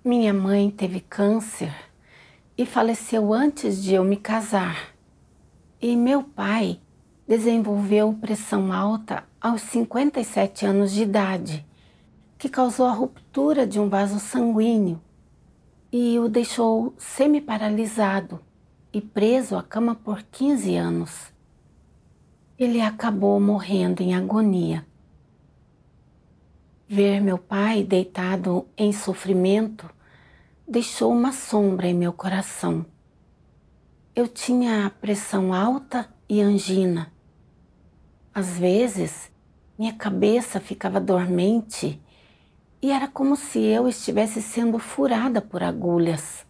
Minha mãe teve câncer e faleceu antes de eu me casar. E meu pai desenvolveu pressão alta aos 57 anos de idade, que causou a ruptura de um vaso sanguíneo e o deixou semi-paralisado e preso à cama por 15 anos. Ele acabou morrendo em agonia. Ver meu pai deitado em sofrimento deixou uma sombra em meu coração. Eu tinha pressão alta e angina. Às vezes, minha cabeça ficava dormente e era como se eu estivesse sendo furada por agulhas.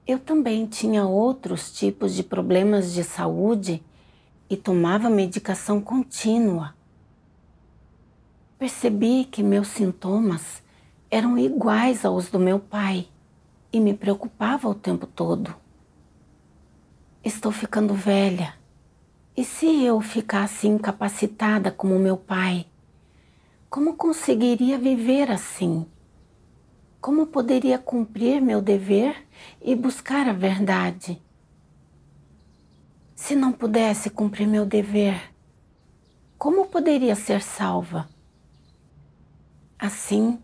Eu também tinha outros tipos de problemas de saúde e tomava medicação contínua. Percebi que meus sintomas eram iguais aos do meu pai e me preocupava o tempo todo. Estou ficando velha. E se eu ficasse incapacitada como meu pai? Como conseguiria viver assim? Como poderia cumprir meu dever e buscar a verdade? Se não pudesse cumprir meu dever, como poderia ser salva? Assim,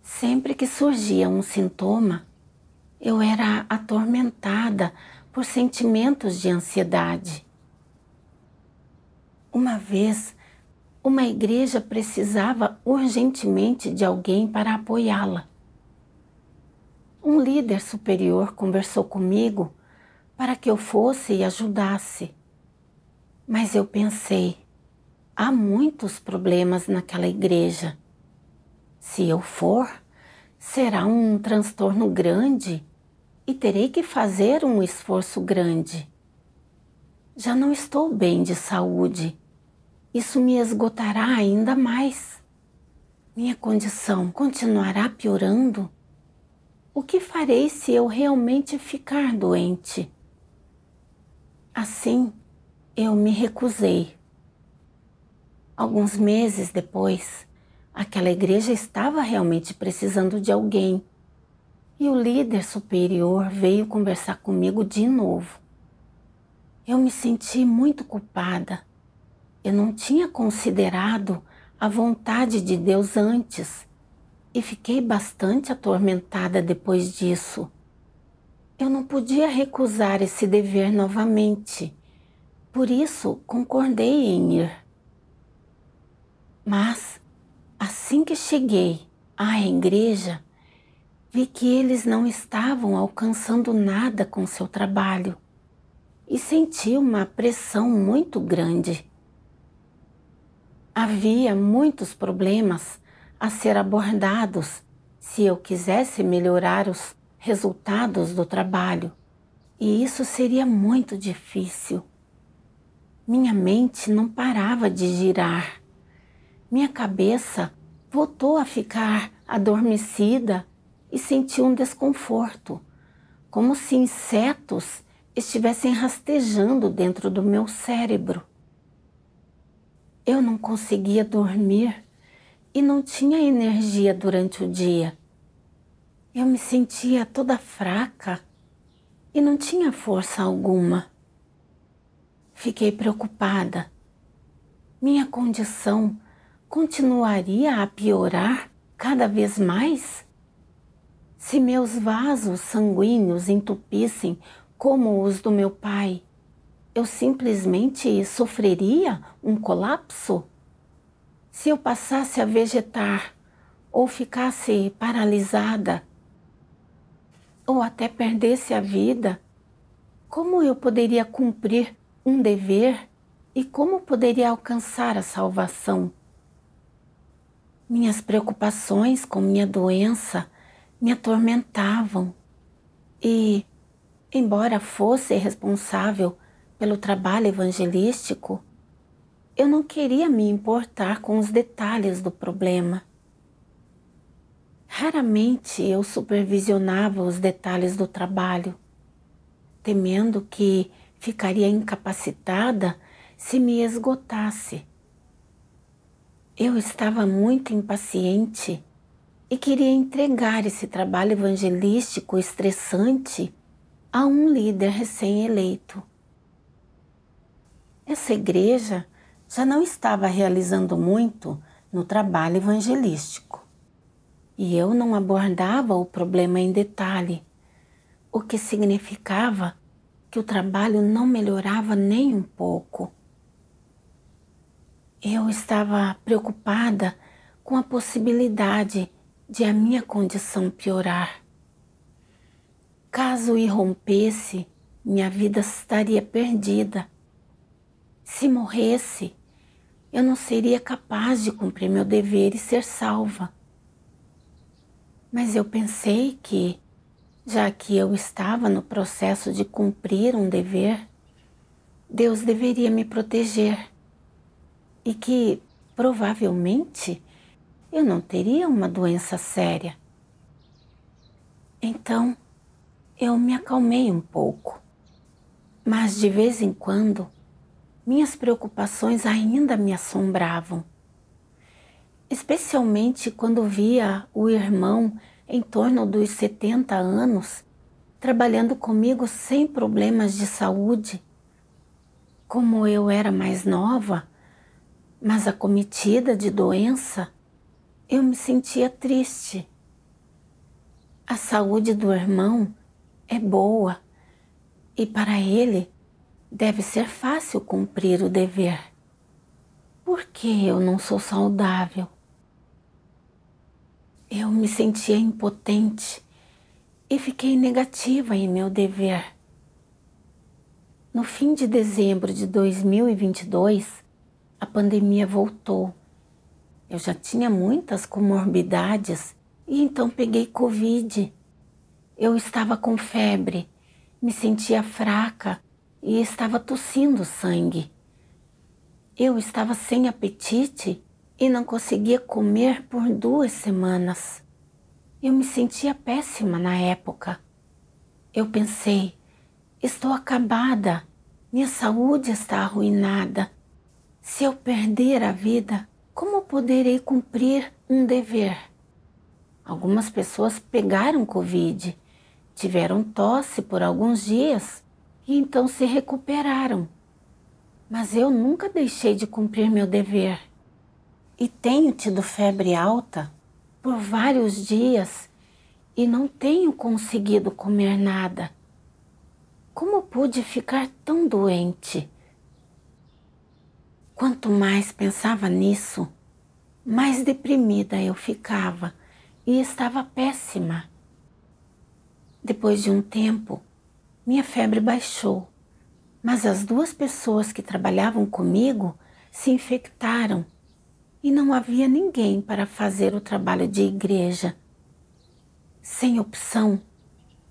sempre que surgia um sintoma, eu era atormentada por sentimentos de ansiedade. Uma vez, uma igreja precisava urgentemente de alguém para apoiá-la. Um líder superior conversou comigo para que eu fosse e ajudasse. Mas eu pensei, há muitos problemas naquela igreja. Se eu for, será um transtorno grande e terei que fazer um esforço grande. Já não estou bem de saúde. Isso me esgotará ainda mais. Minha condição continuará piorando? O que farei se eu realmente ficar doente? Assim, eu me recusei. Alguns meses depois, aquela igreja estava realmente precisando de alguém. E o líder superior veio conversar comigo de novo. Eu me senti muito culpada. Eu não tinha considerado a vontade de Deus antes e fiquei bastante atormentada depois disso. Eu não podia recusar esse dever novamente, por isso concordei em ir. Mas, assim que cheguei à igreja, vi que eles não estavam alcançando nada com seu trabalho e senti uma pressão muito grande. Havia muitos problemas a ser abordados se eu quisesse melhorar os resultados do trabalho, e isso seria muito difícil. Minha mente não parava de girar. Minha cabeça voltou a ficar adormecida e senti um desconforto, como se insetos estivessem rastejando dentro do meu cérebro. Eu não conseguia dormir e não tinha energia durante o dia. Eu me sentia toda fraca e não tinha força alguma. Fiquei preocupada. Minha condição continuaria a piorar cada vez mais? Se meus vasos sanguíneos entupissem como os do meu pai, eu simplesmente sofreria um colapso? Se eu passasse a vegetar ou ficasse paralisada ou até perdesse a vida, como eu poderia cumprir um dever e como poderia alcançar a salvação? Minhas preocupações com minha doença me atormentavam e, embora fosse responsável pelo trabalho evangelístico, eu não queria me importar com os detalhes do problema. Raramente eu supervisionava os detalhes do trabalho, temendo que ficaria incapacitada se me esgotasse. Eu estava muito impaciente e queria entregar esse trabalho evangelístico estressante a um líder recém-eleito. Essa igreja já não estava realizando muito no trabalho evangelístico. E eu não abordava o problema em detalhe, o que significava que o trabalho não melhorava nem um pouco. Eu estava preocupada com a possibilidade de a minha condição piorar. Caso irrompesse, minha vida estaria perdida. Se morresse, eu não seria capaz de cumprir meu dever e ser salva. Mas eu pensei que, já que eu estava no processo de cumprir um dever, Deus deveria me proteger e que, provavelmente, eu não teria uma doença séria. Então, eu me acalmei um pouco, mas de vez em quando, minhas preocupações ainda me assombravam. Especialmente quando via o irmão em torno dos 70 anos trabalhando comigo sem problemas de saúde. Como eu era mais nova, mas acometida de doença, eu me sentia triste. A saúde do irmão é boa e para ele deve ser fácil cumprir o dever. Por que eu não sou saudável? Eu me sentia impotente e fiquei negativa em meu dever. No fim de dezembro de 2022, a pandemia voltou. Eu já tinha muitas comorbidades e então peguei Covid. Eu estava com febre, me sentia fraca e estava tossindo sangue. Eu estava sem apetite e não conseguia comer por 2 semanas. Eu me sentia péssima na época. Eu pensei, estou acabada, minha saúde está arruinada. Se eu perder a vida, como poderei cumprir um dever? Algumas pessoas pegaram Covid, tiveram tosse por alguns dias e então se recuperaram. Mas eu nunca deixei de cumprir meu dever. E tenho tido febre alta por vários dias e não tenho conseguido comer nada. Como pude ficar tão doente? Quanto mais pensava nisso, mais deprimida eu ficava e estava péssima. Depois de um tempo, minha febre baixou, mas as 2 pessoas que trabalhavam comigo se infectaram e não havia ninguém para fazer o trabalho de igreja. Sem opção,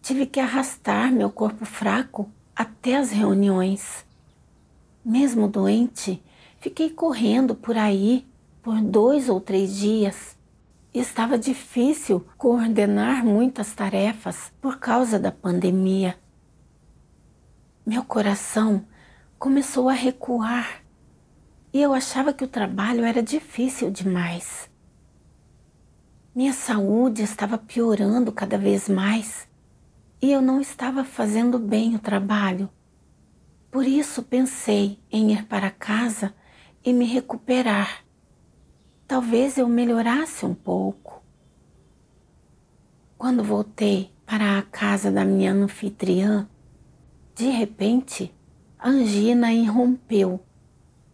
tive que arrastar meu corpo fraco até as reuniões. Mesmo doente, fiquei correndo por aí por 2 ou 3 dias. Estava difícil coordenar muitas tarefas por causa da pandemia. Meu coração começou a recuar e eu achava que o trabalho era difícil demais. Minha saúde estava piorando cada vez mais e eu não estava fazendo bem o trabalho. Por isso pensei em ir para casa e me recuperar. Talvez eu melhorasse um pouco. Quando voltei para a casa da minha anfitriã, de repente a angina irrompeu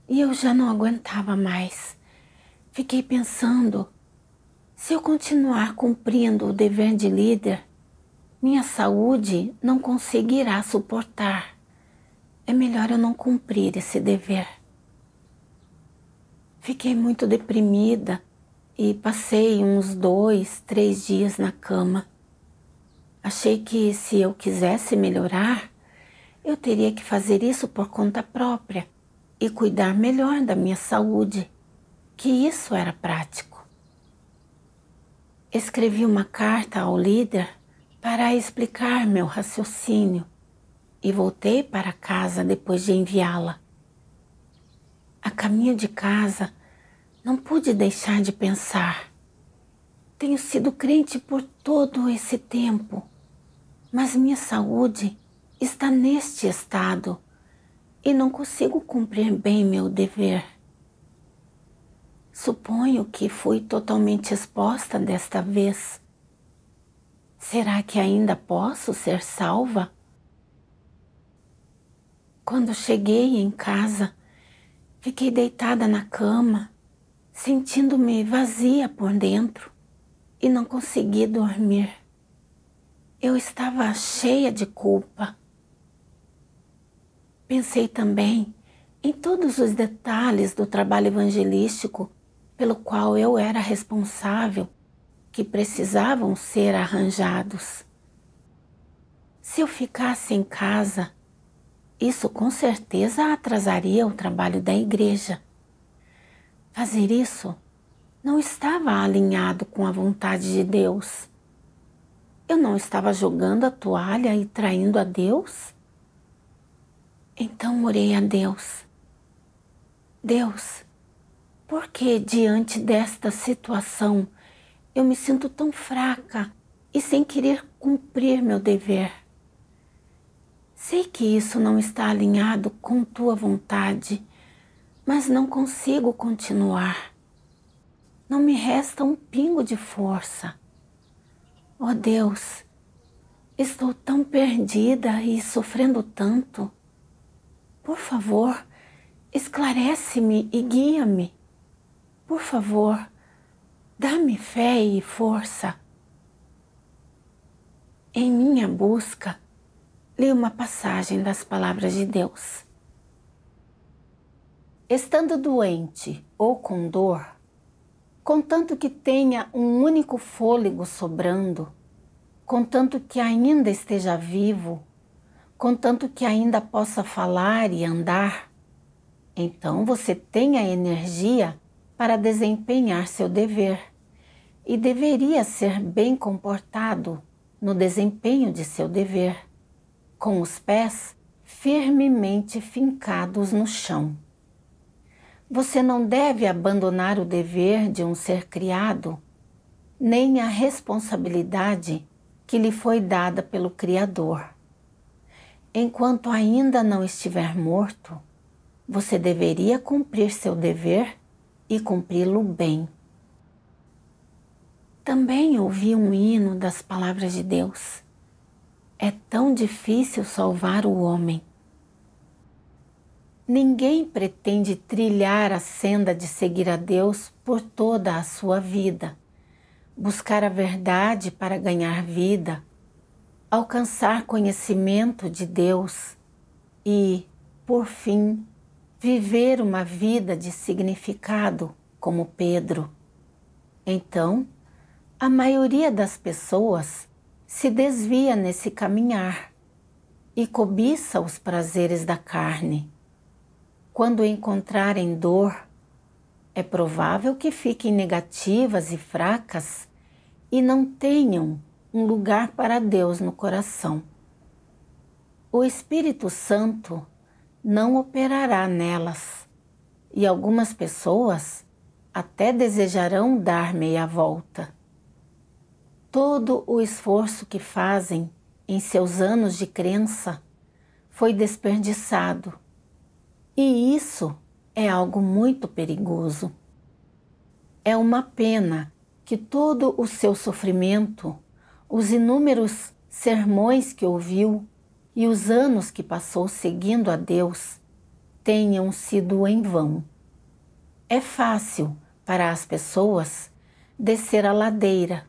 e eu já não aguentava mais. Fiquei pensando, se eu continuar cumprindo o dever de líder, minha saúde não conseguirá suportar. É melhor eu não cumprir esse dever. Fiquei muito deprimida e passei uns 2, 3 dias na cama. Achei que se eu quisesse melhorar, eu teria que fazer isso por conta própria e cuidar melhor da minha saúde, que isso era prático. Escrevi uma carta ao líder para explicar meu raciocínio e voltei para casa depois de enviá-la. A caminho de casa, não pude deixar de pensar. Tenho sido crente por todo esse tempo, mas minha saúde está neste estado e não consigo cumprir bem meu dever. Suponho que fui totalmente exposta desta vez. Será que ainda posso ser salva? Quando cheguei em casa, fiquei deitada na cama, sentindo-me vazia por dentro e não consegui dormir. Eu estava cheia de culpa. Pensei também em todos os detalhes do trabalho evangelístico pelo qual eu era responsável, que precisavam ser arranjados. Se eu ficasse em casa, isso com certeza atrasaria o trabalho da igreja. Fazer isso não estava alinhado com a vontade de Deus. Eu não estava jogando a toalha e traindo a Deus? Então orei a Deus. Deus, por que diante desta situação eu me sinto tão fraca e sem querer cumprir meu dever? Sei que isso não está alinhado com tua vontade, mas não consigo continuar. Não me resta um pingo de força. Oh Deus, estou tão perdida e sofrendo tanto. Por favor, esclarece-me e guia-me. Por favor, dá-me fé e força. Em minha busca, li uma passagem das palavras de Deus. Estando doente ou com dor, contanto que tenha um único fôlego sobrando, contanto que ainda esteja vivo, contanto que ainda possa falar e andar, então você tem a energia para desempenhar seu dever e deveria ser bem comportado no desempenho de seu dever, com os pés firmemente fincados no chão. Você não deve abandonar o dever de um ser criado, nem a responsabilidade que lhe foi dada pelo Criador. Enquanto ainda não estiver morto, você deveria cumprir seu dever e cumpri-lo bem. Também ouvi um hino das palavras de Deus. É tão difícil salvar o homem. Ninguém pretende trilhar a senda de seguir a Deus por toda a sua vida, buscar a verdade para ganhar vida, alcançar conhecimento de Deus e, por fim, viver uma vida de significado como Pedro. Então, a maioria das pessoas se desvia nesse caminhar e cobiça os prazeres da carne. Quando encontrarem dor, é provável que fiquem negativas e fracas e não tenham um lugar para Deus no coração. O Espírito Santo não operará nelas e algumas pessoas até desejarão dar meia volta. Todo o esforço que fazem em seus anos de crença foi desperdiçado. E isso é algo muito perigoso. É uma pena que todo o seu sofrimento, os inúmeros sermões que ouviu e os anos que passou seguindo a Deus tenham sido em vão. É fácil para as pessoas descer a ladeira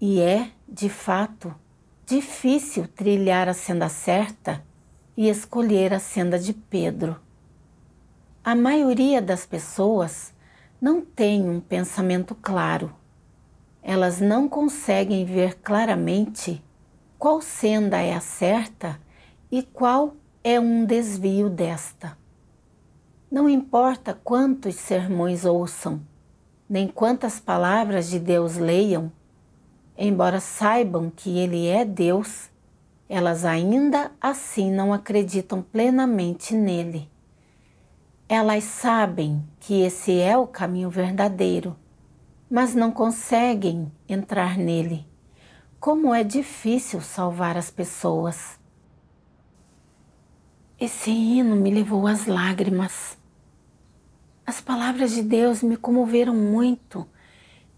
e é, de fato, difícil trilhar a senda certa e escolher a senda de Pedro. A maioria das pessoas não tem um pensamento claro. Elas não conseguem ver claramente qual senda é a certa e qual é um desvio desta. Não importa quantos sermões ouçam, nem quantas palavras de Deus leiam, embora saibam que Ele é Deus, elas ainda assim não acreditam plenamente nele. Elas sabem que esse é o caminho verdadeiro, mas não conseguem entrar nele. Como é difícil salvar as pessoas. Esse hino me levou às lágrimas. As palavras de Deus me comoveram muito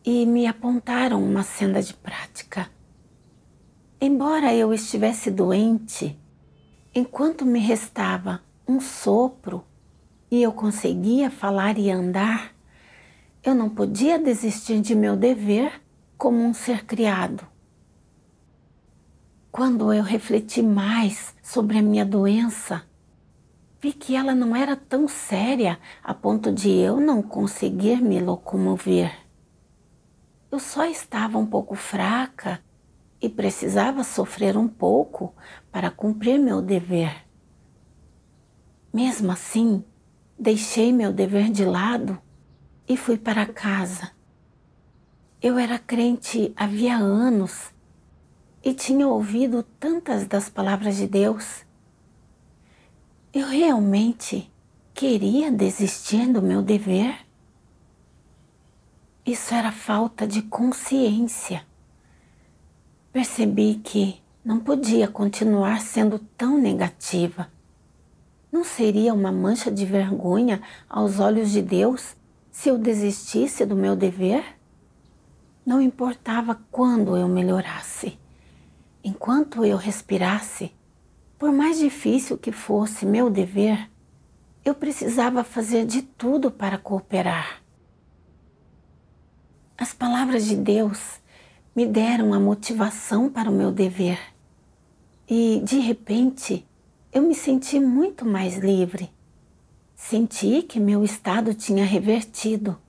e me apontaram uma senda de prática. Embora eu estivesse doente, enquanto me restava um sopro e eu conseguia falar e andar, eu não podia desistir de meu dever como um ser criado. Quando eu refleti mais sobre a minha doença, vi que ela não era tão séria a ponto de eu não conseguir me locomover. Eu só estava um pouco fraca e precisava sofrer um pouco para cumprir meu dever. Mesmo assim, deixei meu dever de lado e fui para casa. Eu era crente havia anos e tinha ouvido tantas das palavras de Deus. Eu realmente queria desistir do meu dever? Isso era falta de consciência. Percebi que não podia continuar sendo tão negativa. Não seria uma mancha de vergonha aos olhos de Deus se eu desistisse do meu dever? Não importava quando eu melhorasse. Enquanto eu respirasse, por mais difícil que fosse meu dever, eu precisava fazer de tudo para cooperar. As palavras de Deus me deram a motivação para o meu dever e, de repente, eu me senti muito mais livre. Senti que meu estado tinha revertido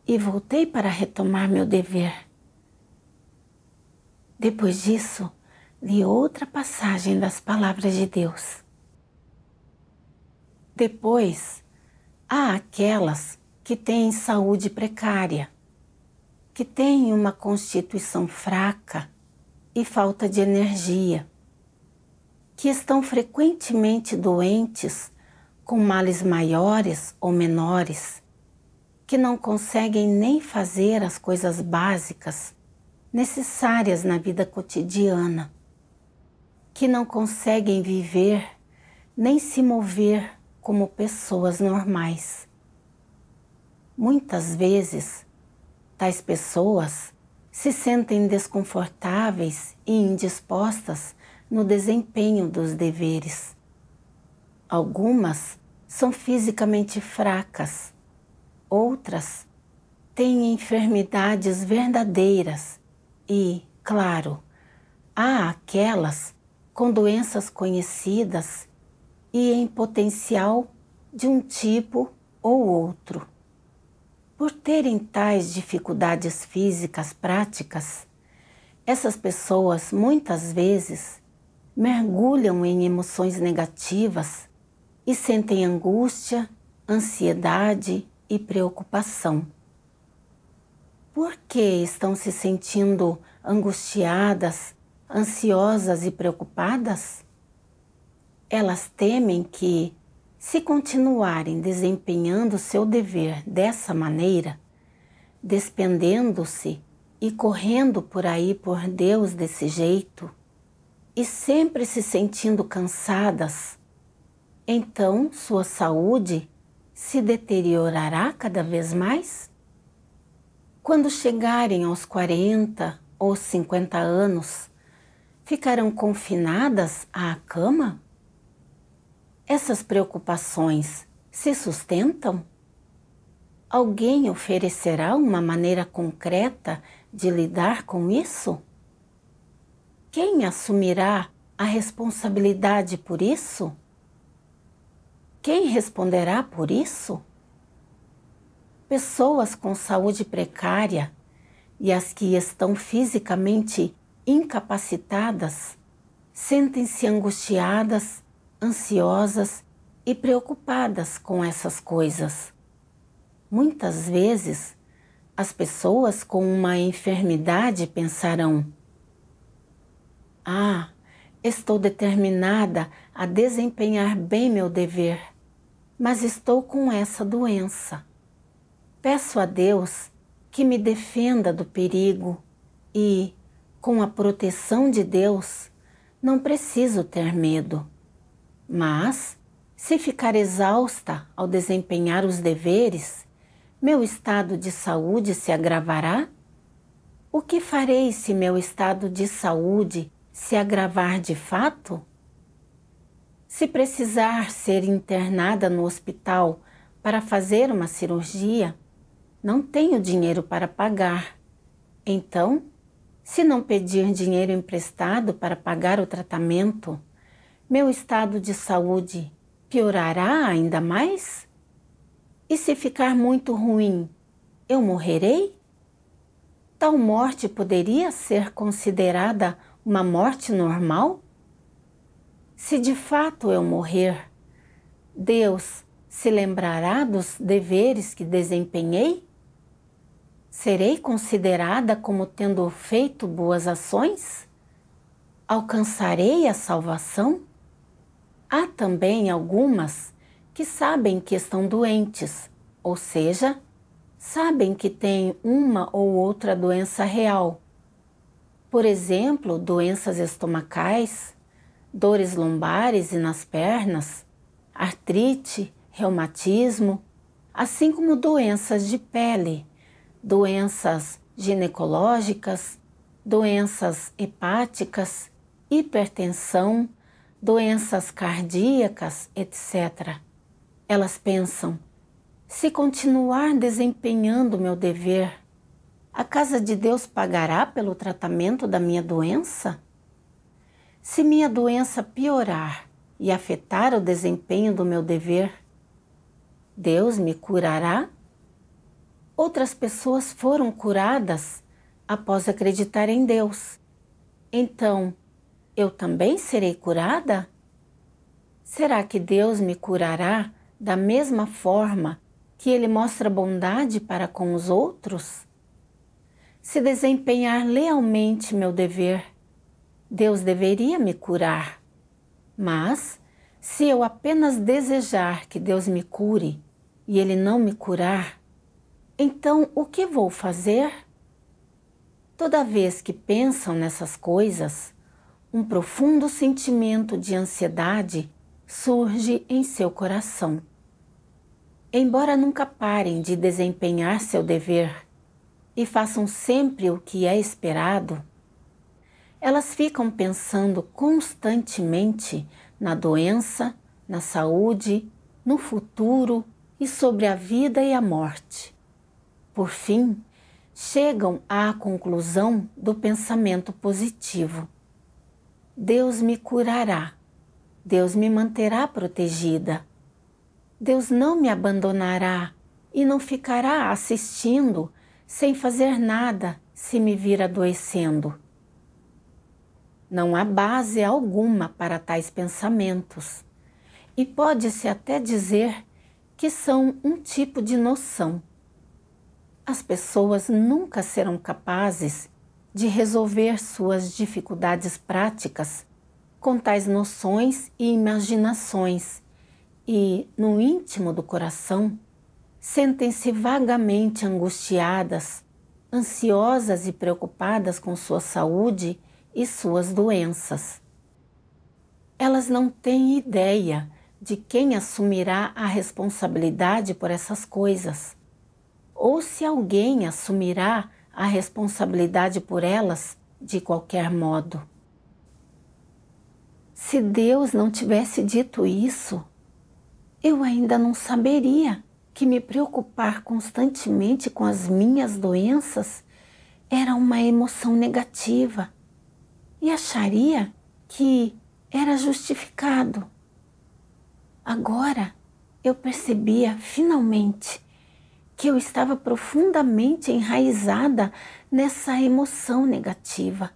e voltei para retomar meu dever. Depois disso, li outra passagem das palavras de Deus. Depois, há aquelas que têm saúde precária, que têm uma constituição fraca e falta de energia, que estão frequentemente doentes com males maiores ou menores, que não conseguem nem fazer as coisas básicas necessárias na vida cotidiana, que não conseguem viver nem se mover como pessoas normais. Muitas vezes, tais pessoas se sentem desconfortáveis e indispostas no desempenho dos deveres. Algumas são fisicamente fracas, outras têm enfermidades verdadeiras e, claro, há aquelas com doenças conhecidas e em potencial de um tipo ou outro. Por terem tais dificuldades físicas práticas, essas pessoas muitas vezes mergulham em emoções negativas e sentem angústia, ansiedade e preocupação. Por que estão se sentindo angustiadas, ansiosas e preocupadas? Elas temem que, se continuarem desempenhando seu dever dessa maneira, despendendo-se e correndo por aí por Deus desse jeito, e sempre se sentindo cansadas, então sua saúde se deteriorará cada vez mais? Quando chegarem aos 40 ou 50 anos, ficarão confinadas à cama? Essas preocupações se sustentam? Alguém oferecerá uma maneira concreta de lidar com isso? Quem assumirá a responsabilidade por isso? Quem responderá por isso? Pessoas com saúde precária e as que estão fisicamente incapacitadas sentem-se angustiadas, ansiosas e preocupadas com essas coisas. Muitas vezes, as pessoas com uma enfermidade pensarão: "Ah, estou determinada a desempenhar bem meu dever, mas estou com essa doença. Peço a Deus que me defenda do perigo e, com a proteção de Deus, não preciso ter medo. Mas, se ficar exausta ao desempenhar os deveres, meu estado de saúde se agravará? O que farei se meu estado de saúde se agravar de fato? Se precisar ser internada no hospital para fazer uma cirurgia, não tenho dinheiro para pagar. Então, se não pedir dinheiro emprestado para pagar o tratamento, meu estado de saúde piorará ainda mais? E se ficar muito ruim, eu morrerei? Tal morte poderia ser considerada uma morte normal? Se de fato eu morrer, Deus se lembrará dos deveres que desempenhei? Serei considerada como tendo feito boas ações? Alcançarei a salvação? Há também algumas que sabem que estão doentes, ou seja, sabem que têm uma ou outra doença real. Por exemplo, doenças estomacais, dores lombares e nas pernas, artrite, reumatismo, assim como doenças de pele, doenças ginecológicas, doenças hepáticas, hipertensão, doenças cardíacas, etc. Elas pensam: se continuar desempenhando meu dever, a casa de Deus pagará pelo tratamento da minha doença? Se minha doença piorar e afetar o desempenho do meu dever, Deus me curará? Outras pessoas foram curadas após acreditar em Deus. Então, eu também serei curada? Será que Deus me curará da mesma forma que Ele mostra bondade para com os outros? Se desempenhar lealmente meu dever, Deus deveria me curar. Mas, se eu apenas desejar que Deus me cure e Ele não me curar, então o que vou fazer? Toda vez que pensam nessas coisas, um profundo sentimento de ansiedade surge em seu coração. Embora nunca parem de desempenhar seu dever e façam sempre o que é esperado, elas ficam pensando constantemente na doença, na saúde, no futuro e sobre a vida e a morte. Por fim, chegam à conclusão do pensamento positivo. Deus me curará, Deus me manterá protegida, Deus não me abandonará e não ficará assistindo sem fazer nada se me vir adoecendo. Não há base alguma para tais pensamentos e pode-se até dizer que são um tipo de noção. As pessoas nunca serão capazes de resolver suas dificuldades práticas com tais noções e imaginações e, no íntimo do coração, sentem-se vagamente angustiadas, ansiosas e preocupadas com sua saúde e suas doenças. Elas não têm ideia de quem assumirá a responsabilidade por essas coisas, ou se alguém assumirá a responsabilidade por elas de qualquer modo. Se Deus não tivesse dito isso, eu ainda não saberia que me preocupar constantemente com as minhas doenças era uma emoção negativa e acharia que era justificado. Agora eu percebia finalmente que eu estava profundamente enraizada nessa emoção negativa.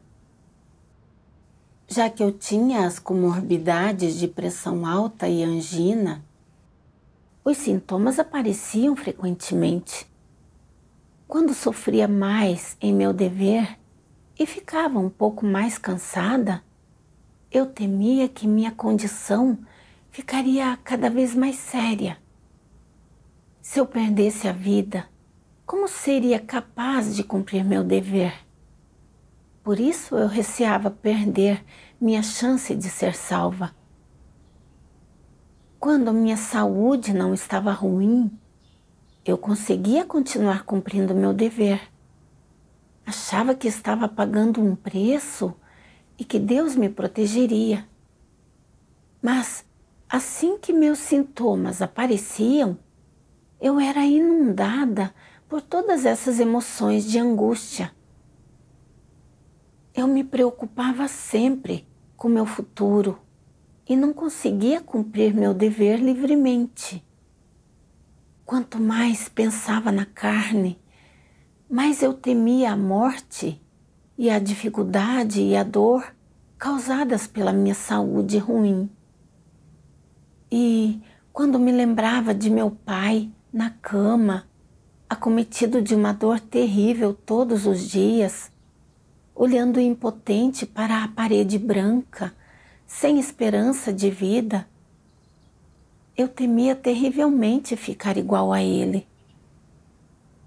Já que eu tinha as comorbidades de pressão alta e angina, os sintomas apareciam frequentemente. Quando sofria mais em meu dever e ficava um pouco mais cansada, eu temia que minha condição ficaria cada vez mais séria. Se eu perdesse a vida, como seria capaz de cumprir meu dever? Por isso eu receava perder minha chance de ser salva. Quando minha saúde não estava ruim, eu conseguia continuar cumprindo meu dever. Achava que estava pagando um preço e que Deus me protegeria. Mas assim que meus sintomas apareciam, eu era inundada por todas essas emoções de angústia. Eu me preocupava sempre com meu futuro e não conseguia cumprir meu dever livremente. Quanto mais pensava na carne, mais eu temia a morte e a dificuldade e a dor causadas pela minha saúde ruim. E quando me lembrava de meu pai na cama, acometido de uma dor terrível todos os dias, olhando impotente para a parede branca, sem esperança de vida, eu temia terrivelmente ficar igual a ele.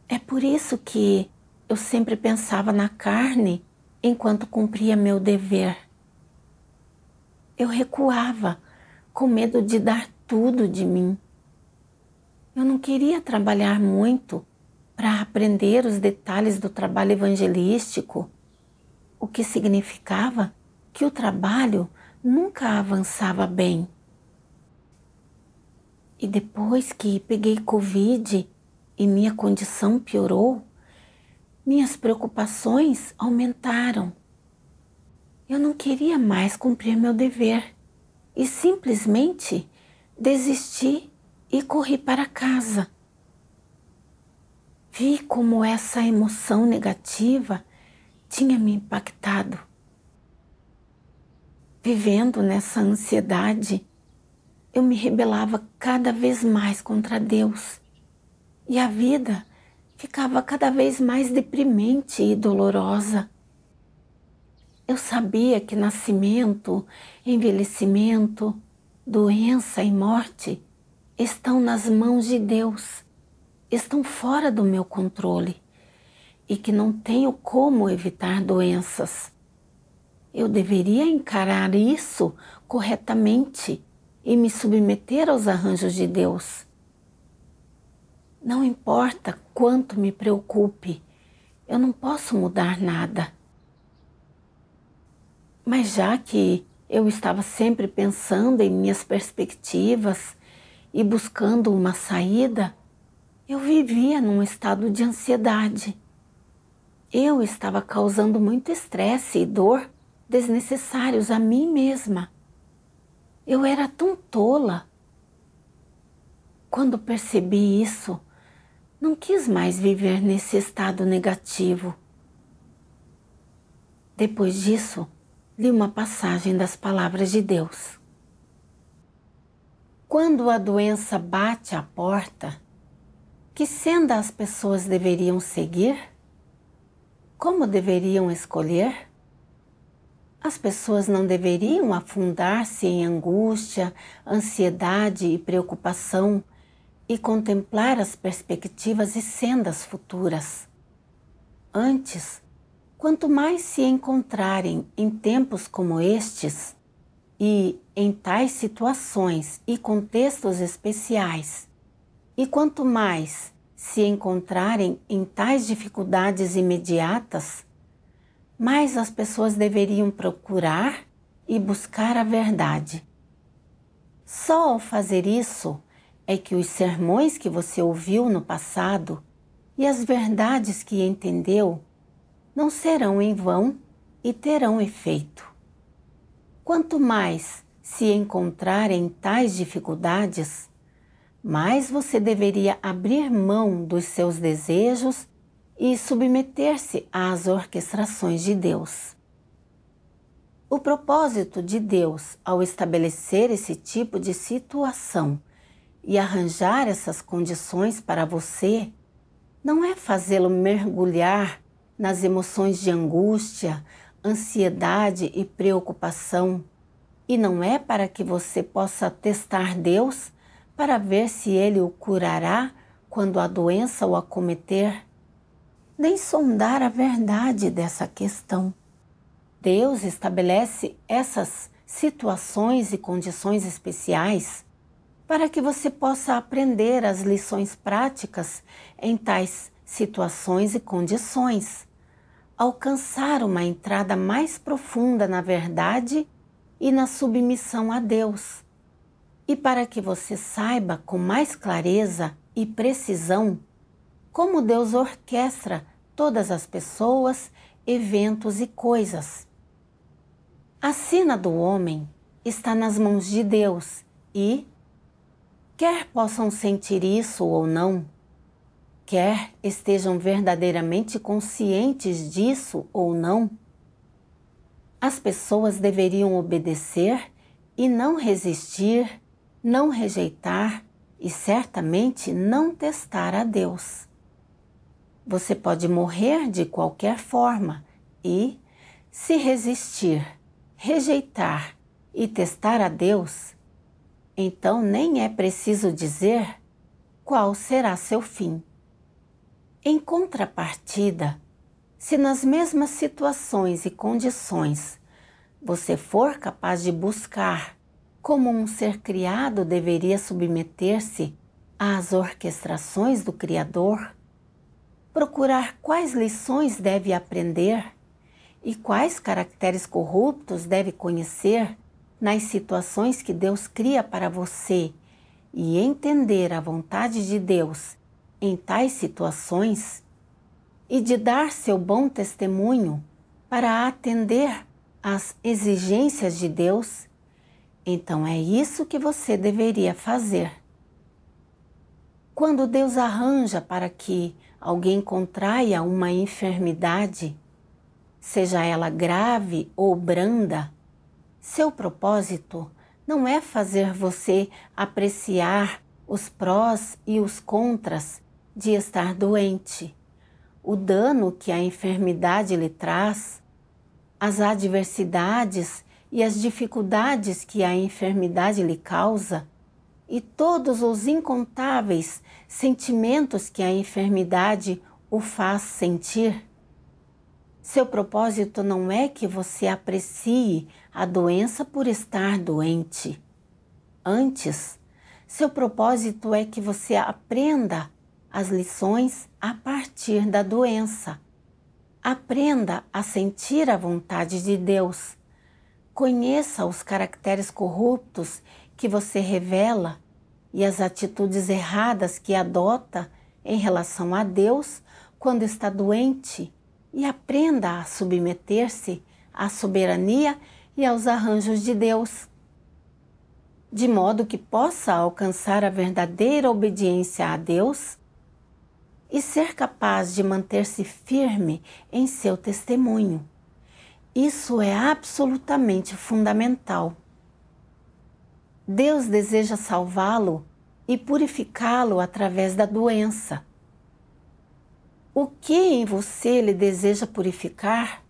É por isso que eu sempre pensava na carne enquanto cumpria meu dever. Eu recuava, com medo de dar tudo de mim. Eu não queria trabalhar muito para aprender os detalhes do trabalho evangelístico, o que significava que o trabalho nunca avançava bem. E depois que peguei Covid e minha condição piorou, minhas preocupações aumentaram. Eu não queria mais cumprir meu dever e simplesmente desisti e corri para casa. Vi como essa emoção negativa tinha me impactado. Vivendo nessa ansiedade, eu me rebelava cada vez mais contra Deus e a vida ficava cada vez mais deprimente e dolorosa. Eu sabia que nascimento, envelhecimento, doença e morte estão nas mãos de Deus, estão fora do meu controle e que não tenho como evitar doenças. Eu deveria encarar isso corretamente e me submeter aos arranjos de Deus. Não importa quanto me preocupe, eu não posso mudar nada. Mas já que eu estava sempre pensando em minhas perspectivas e buscando uma saída, eu vivia num estado de ansiedade. Eu estava causando muito estresse e dor desnecessários a mim mesma. Eu era tão tola. Quando percebi isso, não quis mais viver nesse estado negativo. Depois disso, li uma passagem das palavras de Deus. Quando a doença bate à porta, que senda as pessoas deveriam seguir? Como deveriam escolher? As pessoas não deveriam afundar-se em angústia, ansiedade e preocupação e contemplar as perspectivas e sendas futuras. Antes, quanto mais se encontrarem em tempos como estes e em tais situações e contextos especiais, e quanto mais se encontrarem em tais dificuldades imediatas, mais as pessoas deveriam procurar e buscar a verdade. Só ao fazer isso é que os sermões que você ouviu no passado e as verdades que entendeu não serão em vão e terão efeito. Quanto mais se encontrar em tais dificuldades, mais você deveria abrir mão dos seus desejos e submeter-se às orquestrações de Deus. O propósito de Deus ao estabelecer esse tipo de situação e arranjar essas condições para você não é fazê-lo mergulhar nas emoções de angústia, ansiedade e preocupação, e não é para que você possa testar Deus para ver se Ele o curará quando a doença o acometer. nem sondar a verdade dessa questão. Deus estabelece essas situações e condições especiais para que você possa aprender as lições práticas em tais situações e condições, alcançar uma entrada mais profunda na verdade e na submissão a Deus, e para que você saiba com mais clareza e precisão como Deus orquestra todas as pessoas, eventos e coisas. A sina do homem está nas mãos de Deus e, quer possam sentir isso ou não, quer estejam verdadeiramente conscientes disso ou não, as pessoas deveriam obedecer e não resistir, não rejeitar e certamente não testar a Deus. Você pode morrer de qualquer forma e, se resistir, rejeitar e testar a Deus, então nem é preciso dizer qual será seu fim. Em contrapartida, se nas mesmas situações e condições você for capaz de buscar como um ser criado deveria submeter-se às orquestrações do Criador, procurar quais lições deve aprender e quais caracteres corruptos deve conhecer nas situações que Deus cria para você e entender a vontade de Deus em tais situações, e de dar seu bom testemunho para atender às exigências de Deus, então é isso que você deveria fazer. Quando Deus arranja para que alguém contraia uma enfermidade, seja ela grave ou branda, seu propósito não é fazer você apreciar os prós e os contras de estar doente, o dano que a enfermidade lhe traz, as adversidades e as dificuldades que a enfermidade lhe causa e todos os incontáveis sentimentos que a enfermidade o faz sentir. Seu propósito não é que você aprecie a doença por estar doente. Antes, seu propósito é que você aprenda as lições a partir da doença. Aprenda a sentir a vontade de Deus. Conheça os caracteres corruptos que você revela e as atitudes erradas que adota em relação a Deus quando está doente, e aprenda a submeter-se à soberania e aos arranjos de Deus, de modo que possa alcançar a verdadeira obediência a Deus e ser capaz de manter-se firme em seu testemunho. Isso é absolutamente fundamental. Deus deseja salvá-lo e purificá-lo através da doença. O que em você ele deseja purificar?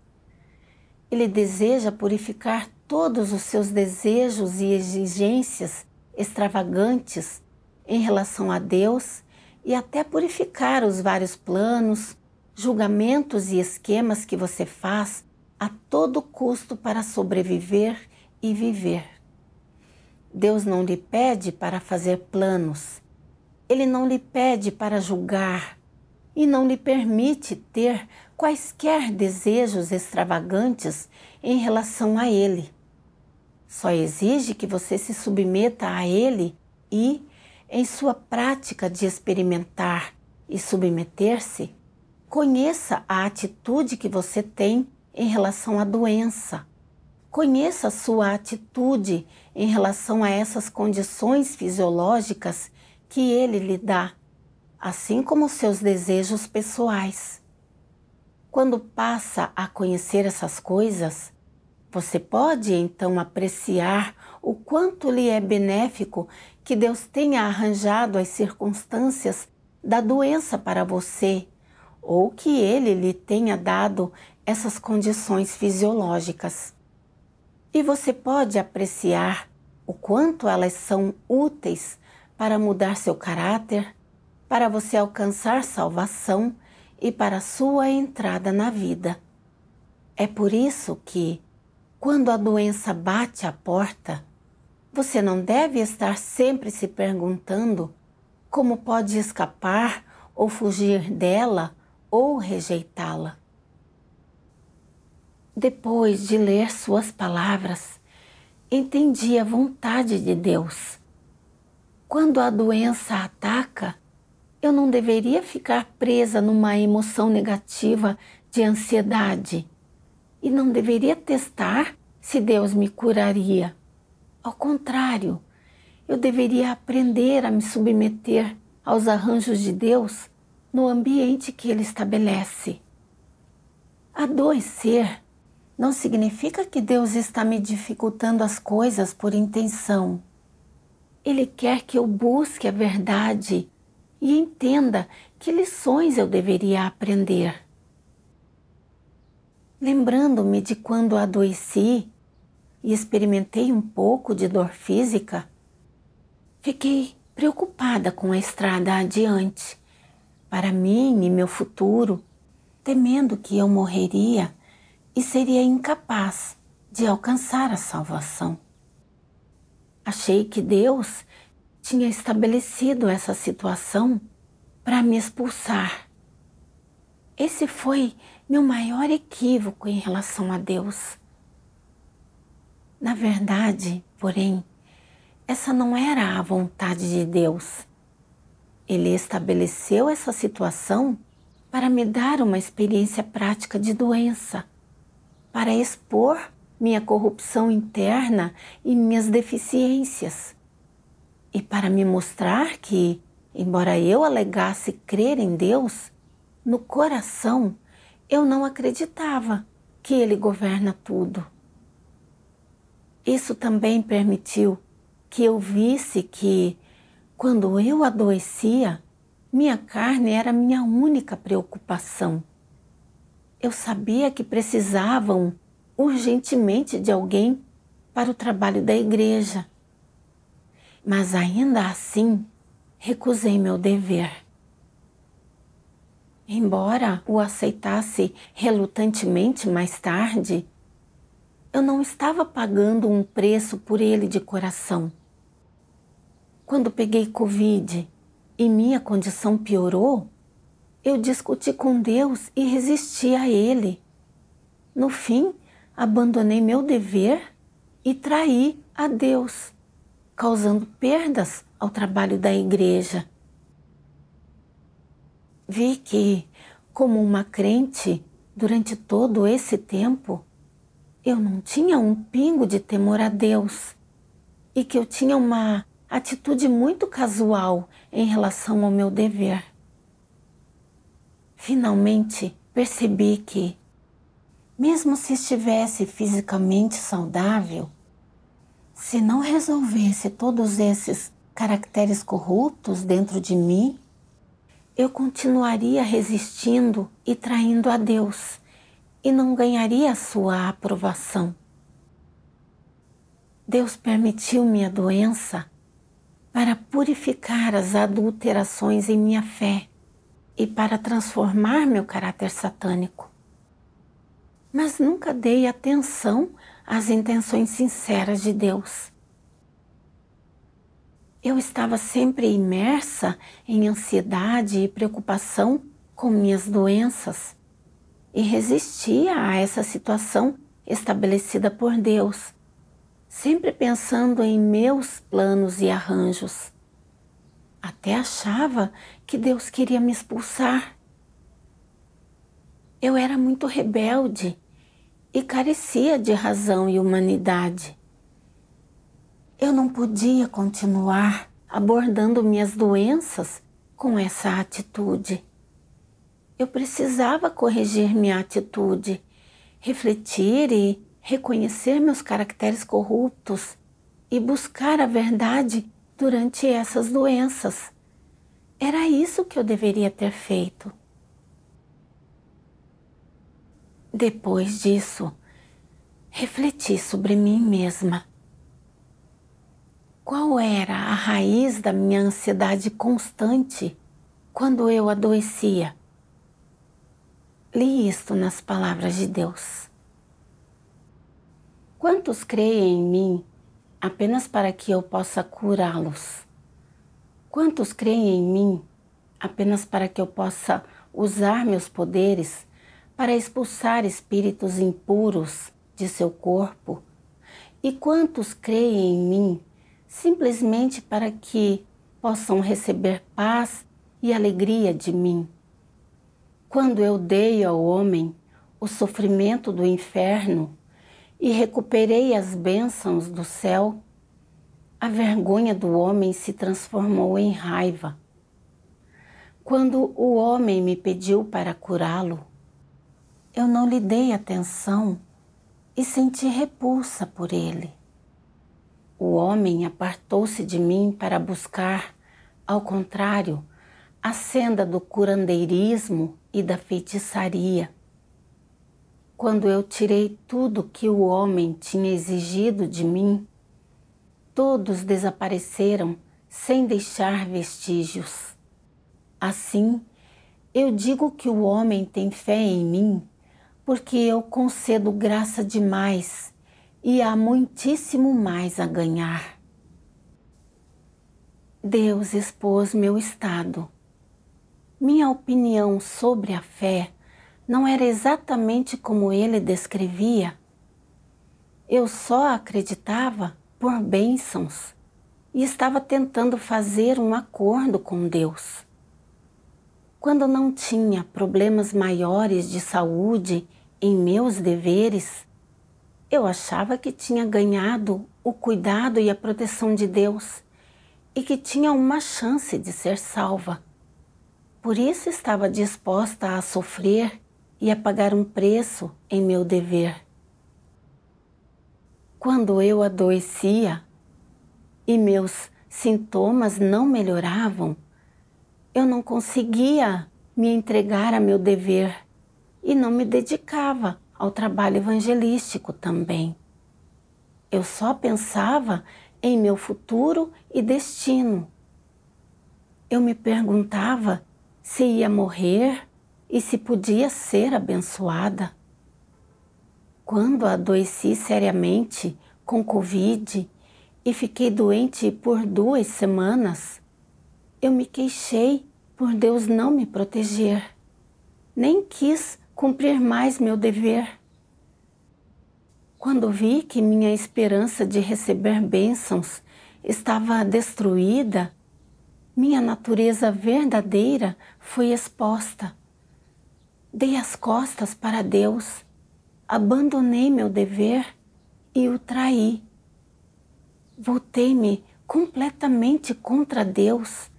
Ele deseja purificar todos os seus desejos e exigências extravagantes em relação a Deus e até purificar os vários planos, julgamentos e esquemas que você faz a todo custo para sobreviver e viver. Deus não lhe pede para fazer planos, Ele não lhe pede para julgar e não lhe permite ter quaisquer desejos extravagantes em relação a Ele. Só exige que você se submeta a Ele e, em sua prática de experimentar e submeter-se, conheça a atitude que você tem em relação à doença. Conheça a sua atitude em relação a essas condições fisiológicas que Ele lhe dá, assim como seus desejos pessoais. Quando passa a conhecer essas coisas, você pode então apreciar o quanto lhe é benéfico que Deus tenha arranjado as circunstâncias da doença para você, ou que Ele lhe tenha dado essas condições fisiológicas. E você pode apreciar o quanto elas são úteis para mudar seu caráter, para você alcançar salvação e para sua entrada na vida. É por isso que, quando a doença bate à porta, você não deve estar sempre se perguntando como pode escapar ou fugir dela ou rejeitá-la. Depois de ler suas palavras, entendi a vontade de Deus. Quando a doença ataca, eu não deveria ficar presa numa emoção negativa de ansiedade e não deveria testar se Deus me curaria. Ao contrário, eu deveria aprender a me submeter aos arranjos de Deus no ambiente que Ele estabelece. Adoecer não significa que Deus está me dificultando as coisas por intenção. Ele quer que eu busque a verdade e entenda que lições eu deveria aprender. Lembrando-me de quando adoeci e experimentei um pouco de dor física, fiquei preocupada com a estrada adiante, para mim e meu futuro, temendo que eu morreria e seria incapaz de alcançar a salvação. Achei que Deus tinha estabelecido essa situação para me expulsar. Esse foi meu maior equívoco em relação a Deus. Na verdade, porém, essa não era a vontade de Deus. Ele estabeleceu essa situação para me dar uma experiência prática de doença, para expor minha corrupção interna e minhas deficiências, e para me mostrar que, embora eu alegasse crer em Deus, no coração eu não acreditava que Ele governa tudo. Isso também permitiu que eu visse que, quando eu adoecia, minha carne era minha única preocupação. Eu sabia que precisavam urgentemente de alguém para o trabalho da igreja, mas ainda assim recusei meu dever. Embora o aceitasse relutantemente mais tarde, eu não estava pagando um preço por ele de coração. Quando peguei Covid e minha condição piorou, eu discuti com Deus e resisti a Ele. No fim, abandonei meu dever e traí a Deus, causando perdas ao trabalho da igreja. Vi que, como uma crente, durante todo esse tempo, eu não tinha um pingo de temor a Deus e que eu tinha uma atitude muito casual em relação ao meu dever. Finalmente percebi que, mesmo se estivesse fisicamente saudável, se não resolvesse todos esses caracteres corruptos dentro de mim, eu continuaria resistindo e traindo a Deus e não ganharia a sua aprovação. Deus permitiu minha doença para purificar as adulterações em minha fé e para transformar meu caráter satânico. Mas nunca dei atenção às intenções sinceras de Deus. Eu estava sempre imersa em ansiedade e preocupação com minhas doenças e resistia a essa situação estabelecida por Deus, sempre pensando em meus planos e arranjos. Até achava que Deus queria me expulsar. Eu era muito rebelde e carecia de razão e humanidade. Eu não podia continuar abordando minhas doenças com essa atitude. Eu precisava corrigir minha atitude, refletir e reconhecer meus caracteres corruptos e buscar a verdade durante essas doenças. Era isso que eu deveria ter feito. Depois disso, refleti sobre mim mesma. Qual era a raiz da minha ansiedade constante quando eu adoecia? li isto nas palavras de Deus. Quantos creem em mim apenas para que eu possa curá-los? Quantos creem em mim apenas para que eu possa usar meus poderes para expulsar espíritos impuros de seu corpo? E quantos creem em mim simplesmente para que possam receber paz e alegria de mim? Quando eu dei ao homem o sofrimento do inferno e recuperei as bênçãos do céu, a vergonha do homem se transformou em raiva. Quando o homem me pediu para curá-lo, eu não lhe dei atenção e senti repulsa por ele. O homem apartou-se de mim para buscar, ao contrário, a senda do curandeirismo e da feitiçaria. Quando eu tirei tudo que o homem tinha exigido de mim, todos desapareceram sem deixar vestígios. Assim, eu digo que o homem tem fé em mim porque eu concedo graça demais e há muitíssimo mais a ganhar. Deus expôs meu estado. Minha opinião sobre a fé não era exatamente como ele descrevia. Eu só acreditava por bênçãos e estava tentando fazer um acordo com Deus. Quando não tinha problemas maiores de saúde em meus deveres, eu achava que tinha ganhado o cuidado e a proteção de Deus e que tinha uma chance de ser salva. Por isso estava disposta a sofrer e a pagar um preço em meu dever. Quando eu adoecia e meus sintomas não melhoravam, eu não conseguia me entregar a meu dever e não me dedicava ao trabalho evangelístico também. Eu só pensava em meu futuro e destino. Eu me perguntava se ia morrer e se podia ser abençoada. Quando adoeci seriamente com Covid e fiquei doente por 2 semanas, eu me queixei por Deus não me proteger. Nem quis cumprir mais meu dever. Quando vi que minha esperança de receber bênçãos estava destruída, minha natureza verdadeira foi exposta. Dei as costas para Deus, abandonei meu dever e o traí. Voltei-me completamente contra Deus,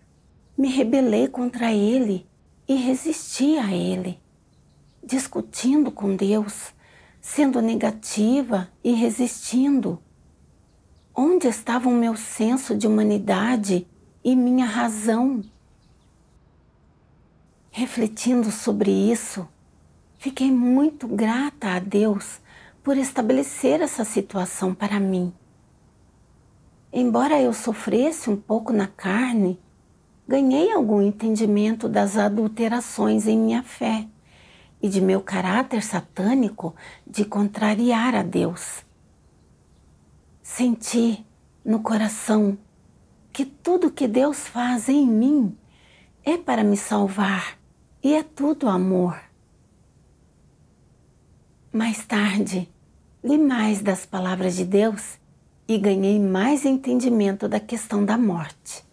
me rebelei contra Ele e resisti a Ele, discutindo com Deus, sendo negativa e resistindo. Onde estava o meu senso de humanidade e minha razão? Refletindo sobre isso, fiquei muito grata a Deus por estabelecer essa situação para mim. Embora eu sofresse um pouco na carne, ganhei algum entendimento das adulterações em minha fé e de meu caráter satânico de contrariar a Deus. Senti no coração que tudo que Deus faz em mim é para me salvar e é tudo amor. Mais tarde, li mais das palavras de Deus e ganhei mais entendimento da questão da morte.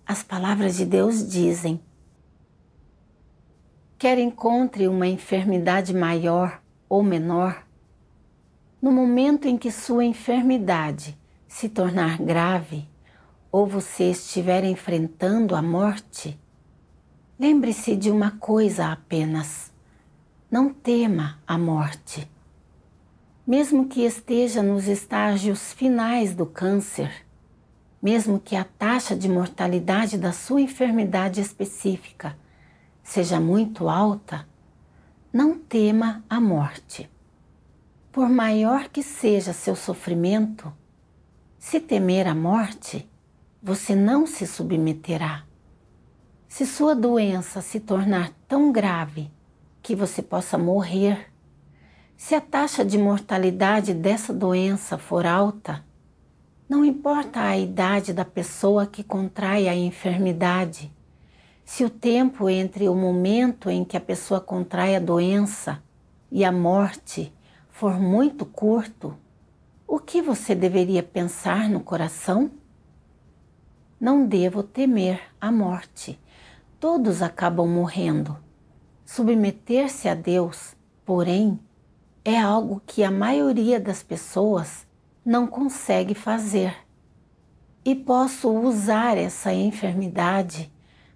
As palavras de Deus dizem: quer encontre uma enfermidade maior ou menor, no momento em que sua enfermidade se tornar grave ou você estiver enfrentando a morte, lembre-se de uma coisa apenas: não tema a morte. Mesmo que esteja nos estágios finais do câncer, mesmo que a taxa de mortalidade da sua enfermidade específica seja muito alta, não tema a morte. Por maior que seja seu sofrimento, se temer a morte, você não se submeterá. Se sua doença se tornar tão grave que você possa morrer. Se a taxa de mortalidade dessa doença for alta, não importa a idade da pessoa que contrai a enfermidade, se o tempo entre o momento em que a pessoa contrai a doença e a morte for muito curto, o que você deveria pensar no coração? Não devo temer a morte. Todos acabam morrendo. Submeter-se a Deus, porém, é algo que a maioria das pessoas não consegue fazer. E posso usar essa enfermidade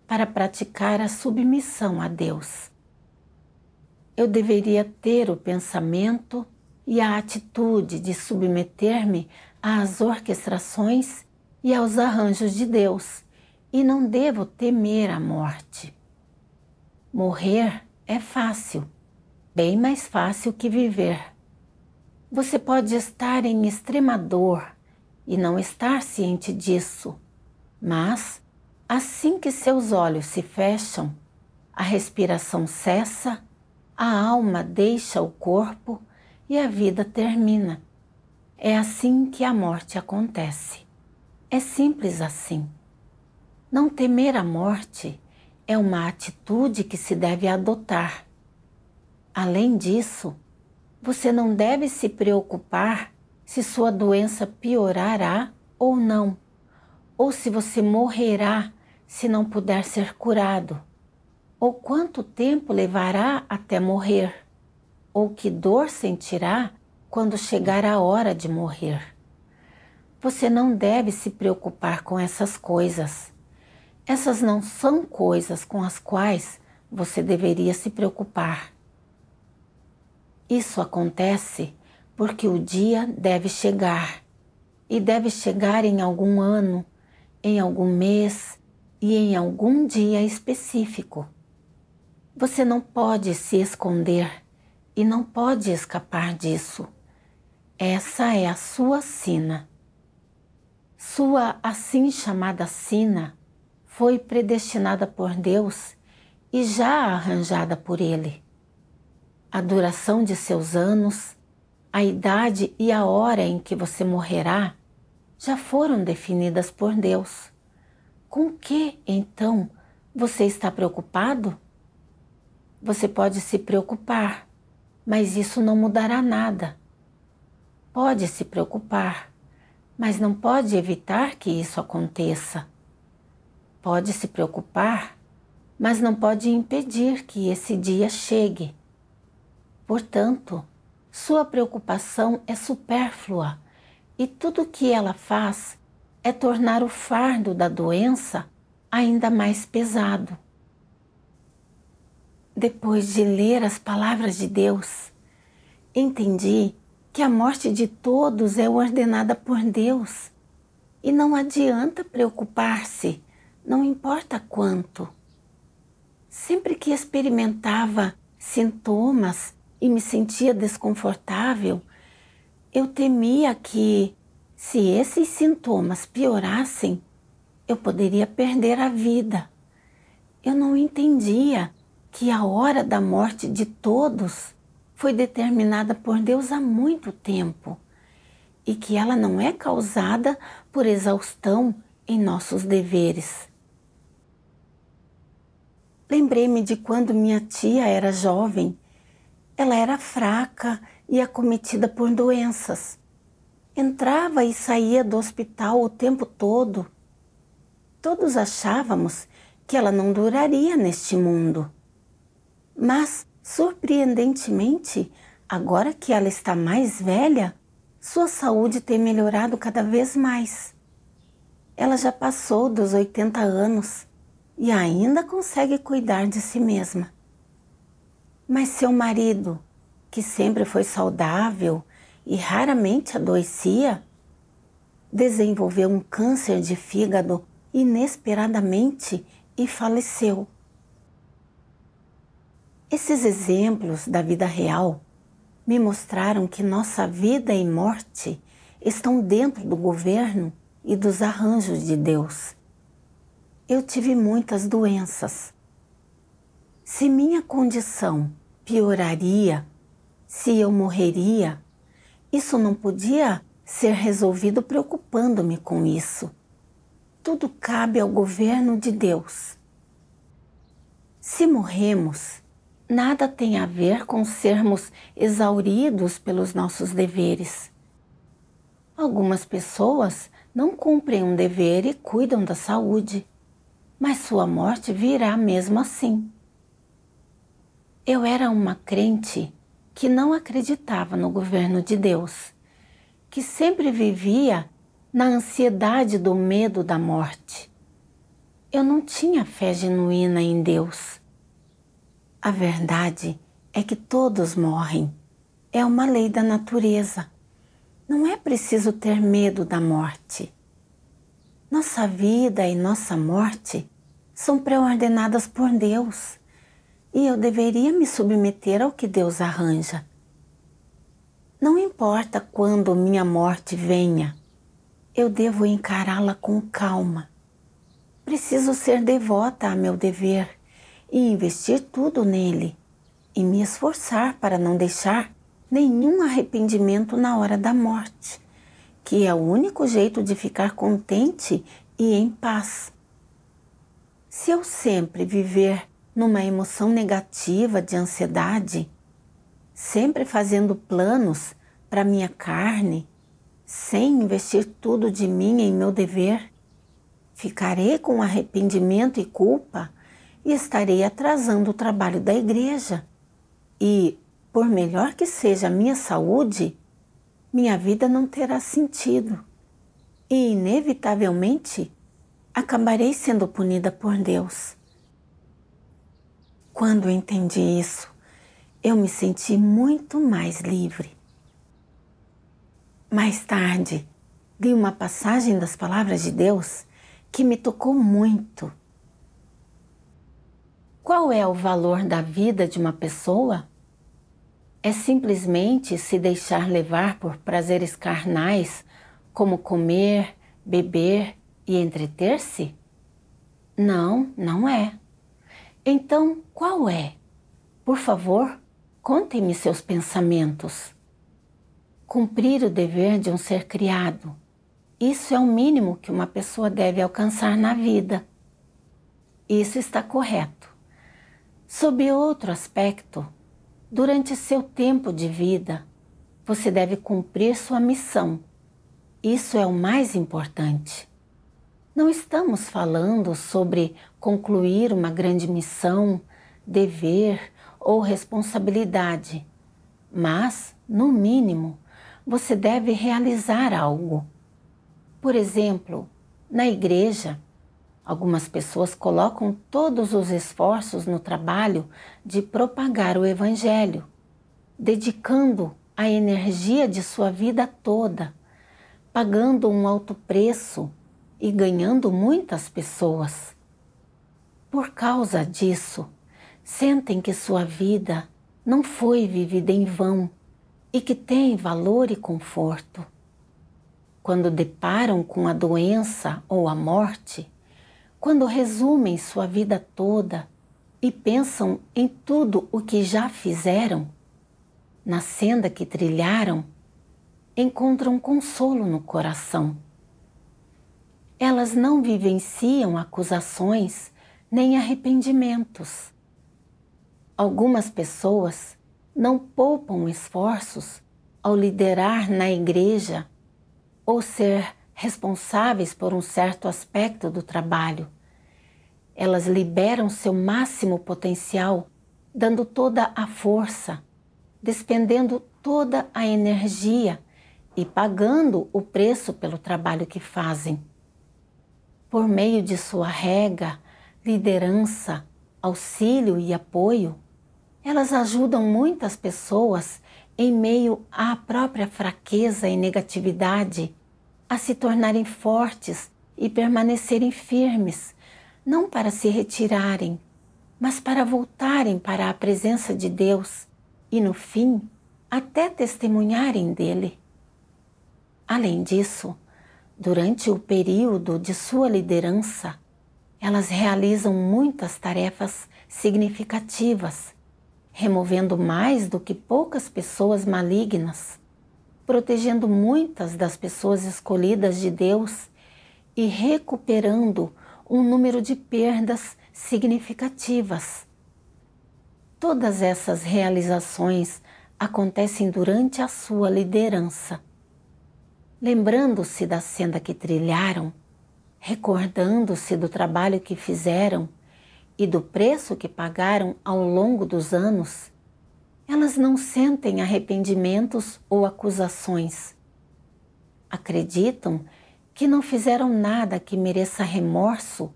para praticar a submissão a Deus. Eu deveria ter o pensamento e a atitude de submeter-me às orquestrações e aos arranjos de Deus, e não devo temer a morte. Morrer é fácil, bem mais fácil que viver. Você pode estar em extrema dor e não estar ciente disso, mas assim que seus olhos se fecham, a respiração cessa, a alma deixa o corpo e a vida termina. É assim que a morte acontece. É simples assim. Não temer a morte é uma atitude que se deve adotar. Além disso, você não deve se preocupar se sua doença piorará ou não, ou se você morrerá se não puder ser curado, ou quanto tempo levará até morrer, ou que dor sentirá quando chegar a hora de morrer. Você não deve se preocupar com essas coisas. Essas não são coisas com as quais você deveria se preocupar. Isso acontece porque o dia deve chegar, e deve chegar em algum ano, em algum mês e em algum dia específico. Você não pode se esconder e não pode escapar disso. Essa é a sua sina. Sua assim chamada sina foi predestinada por Deus e já arranjada por Ele. A duração de seus anos, a idade e a hora em que você morrerá já foram definidas por Deus. Com que, então, você está preocupado? Você pode se preocupar, mas isso não mudará nada. Pode se preocupar, mas não pode evitar que isso aconteça. Pode se preocupar, mas não pode impedir que esse dia chegue. Portanto, sua preocupação é supérflua e tudo o que ela faz é tornar o fardo da doença ainda mais pesado. Depois de ler as palavras de Deus, entendi que a morte de todos é ordenada por Deus e não adianta preocupar-se, não importa quanto. Sempre que experimentava sintomas e me sentia desconfortável, eu temia que, se esses sintomas piorassem, eu poderia perder a vida. Eu não entendia que a hora da morte de todos foi determinada por Deus há muito tempo e que ela não é causada por exaustão em nossos deveres. Lembrei-me de quando minha tia era jovem. Ela era fraca e acometida por doenças. Entrava e saía do hospital o tempo todo. Todos achávamos que ela não duraria neste mundo. Mas, surpreendentemente, agora que ela está mais velha, sua saúde tem melhorado cada vez mais. Ela já passou dos 80 anos e ainda consegue cuidar de si mesma. Mas seu marido, que sempre foi saudável e raramente adoecia, desenvolveu um câncer de fígado inesperadamente e faleceu. Esses exemplos da vida real me mostraram que nossa vida e morte estão dentro do governo e dos arranjos de Deus. Eu tive muitas doenças. Se minha condição pioraria, se eu morreria, isso não podia ser resolvido preocupando-me com isso. Tudo cabe ao governo de Deus. Se morremos, nada tem a ver com sermos exauridos pelos nossos deveres. Algumas pessoas não cumprem um dever e cuidam da saúde, mas sua morte virá mesmo assim. Eu era uma crente que não acreditava no governo de Deus, que sempre vivia na ansiedade do medo da morte. Eu não tinha fé genuína em Deus. A verdade é que todos morrem. É uma lei da natureza. Não é preciso ter medo da morte. Nossa vida e nossa morte são pré-ordenadas por Deus, e eu deveria me submeter ao que Deus arranja. Não importa quando minha morte venha, eu devo encará-la com calma. Preciso ser devota a meu dever e investir tudo nele, e me esforçar para não deixar nenhum arrependimento na hora da morte, que é o único jeito de ficar contente e em paz. Se eu sempre viver numa emoção negativa de ansiedade, sempre fazendo planos para minha carne, sem investir tudo de mim em meu dever, ficarei com arrependimento e culpa e estarei atrasando o trabalho da igreja. E, por melhor que seja a minha saúde, minha vida não terá sentido. E, inevitavelmente, acabarei sendo punida por Deus. Quando eu entendi isso, eu me senti muito mais livre. Mais tarde, li uma passagem das palavras de Deus que me tocou muito. Qual é o valor da vida de uma pessoa? É simplesmente se deixar levar por prazeres carnais, como comer, beber e entreter-se? Não, não é. Então, qual é? Por favor, contem-me seus pensamentos. Cumprir o dever de um ser criado. Isso é o mínimo que uma pessoa deve alcançar na vida. Isso está correto. Sob outro aspecto, durante seu tempo de vida, você deve cumprir sua missão. Isso é o mais importante. Não estamos falando sobre concluir uma grande missão, dever ou responsabilidade, mas, no mínimo, você deve realizar algo. Por exemplo, na igreja, algumas pessoas colocam todos os esforços no trabalho de propagar o Evangelho, dedicando a energia de sua vida toda, pagando um alto preço e ganhando muitas pessoas. Por causa disso, sentem que sua vida não foi vivida em vão e que tem valor e conforto. Quando deparam com a doença ou a morte, quando resumem sua vida toda e pensam em tudo o que já fizeram, na senda que trilharam, encontram consolo no coração. Elas não vivenciam acusações nem arrependimentos. Algumas pessoas não poupam esforços ao liderar na igreja ou ser responsáveis por um certo aspecto do trabalho. Elas liberam seu máximo potencial, dando toda a força, despendendo toda a energia e pagando o preço pelo trabalho que fazem. Por meio de sua rega, liderança, auxílio e apoio, elas ajudam muitas pessoas em meio à própria fraqueza e negatividade a se tornarem fortes e permanecerem firmes, não para se retirarem, mas para voltarem para a presença de Deus e, no fim, até testemunharem dele. Além disso, durante o período de sua liderança, elas realizam muitas tarefas significativas removendo mais do que poucas pessoas malignas, protegendo muitas das pessoas escolhidas de Deus e recuperando um número de perdas significativas. Todas essas realizações acontecem durante a sua liderança. Lembrando-se da senda que trilharam, recordando-se do trabalho que fizeram e do preço que pagaram ao longo dos anos, elas não sentem arrependimentos ou acusações. Acreditam que não fizeram nada que mereça remorso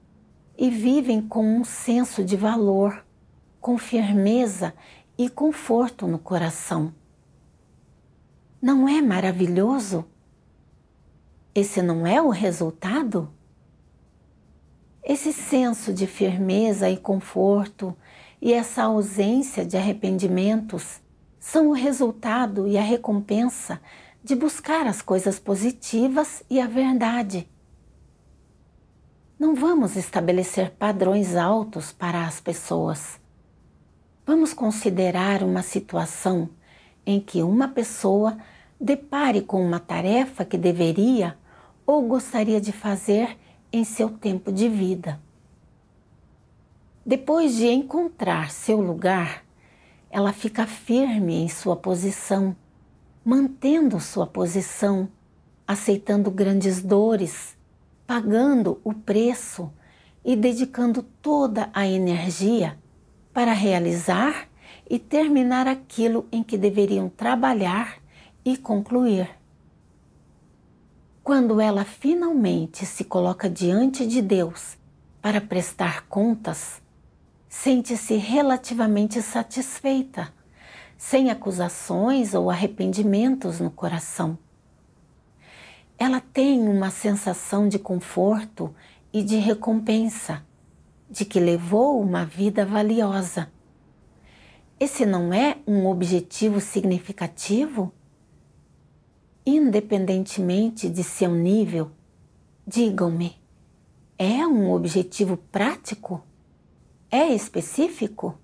e vivem com um senso de valor, com firmeza e conforto no coração. Não é maravilhoso? Esse não é o resultado? Esse senso de firmeza e conforto e essa ausência de arrependimentos são o resultado e a recompensa de buscar as coisas positivas e a verdade. Não vamos estabelecer padrões altos para as pessoas. Vamos considerar uma situação em que uma pessoa depare com uma tarefa que deveria ou gostaria de fazer em seu tempo de vida. Depois de encontrar seu lugar, ela fica firme em sua posição, mantendo sua posição, aceitando grandes dores, pagando o preço e dedicando toda a energia para realizar e terminar aquilo em que deveriam trabalhar e concluir. Quando ela finalmente se coloca diante de Deus para prestar contas, sente-se relativamente satisfeita, sem acusações ou arrependimentos no coração. Ela tem uma sensação de conforto e de recompensa, de que levou uma vida valiosa. Esse não é um objetivo significativo? Independentemente de seu nível, digam-me, é um objetivo prático? É específico?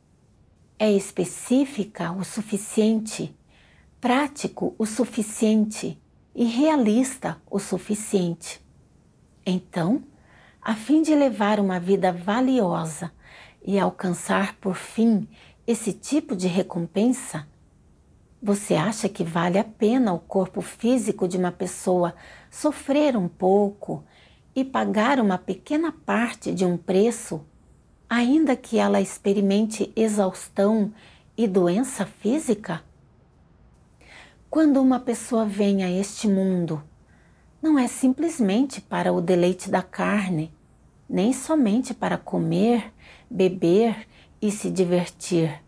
É específica o suficiente, prático o suficiente e realista o suficiente? Então, a fim de levar uma vida valiosa e alcançar por fim esse tipo de recompensa, você acha que vale a pena o corpo físico de uma pessoa sofrer um pouco e pagar uma pequena parte de um preço, ainda que ela experimente exaustão e doença física? Quando uma pessoa vem a este mundo, não é simplesmente para o deleite da carne, nem somente para comer, beber e se divertir.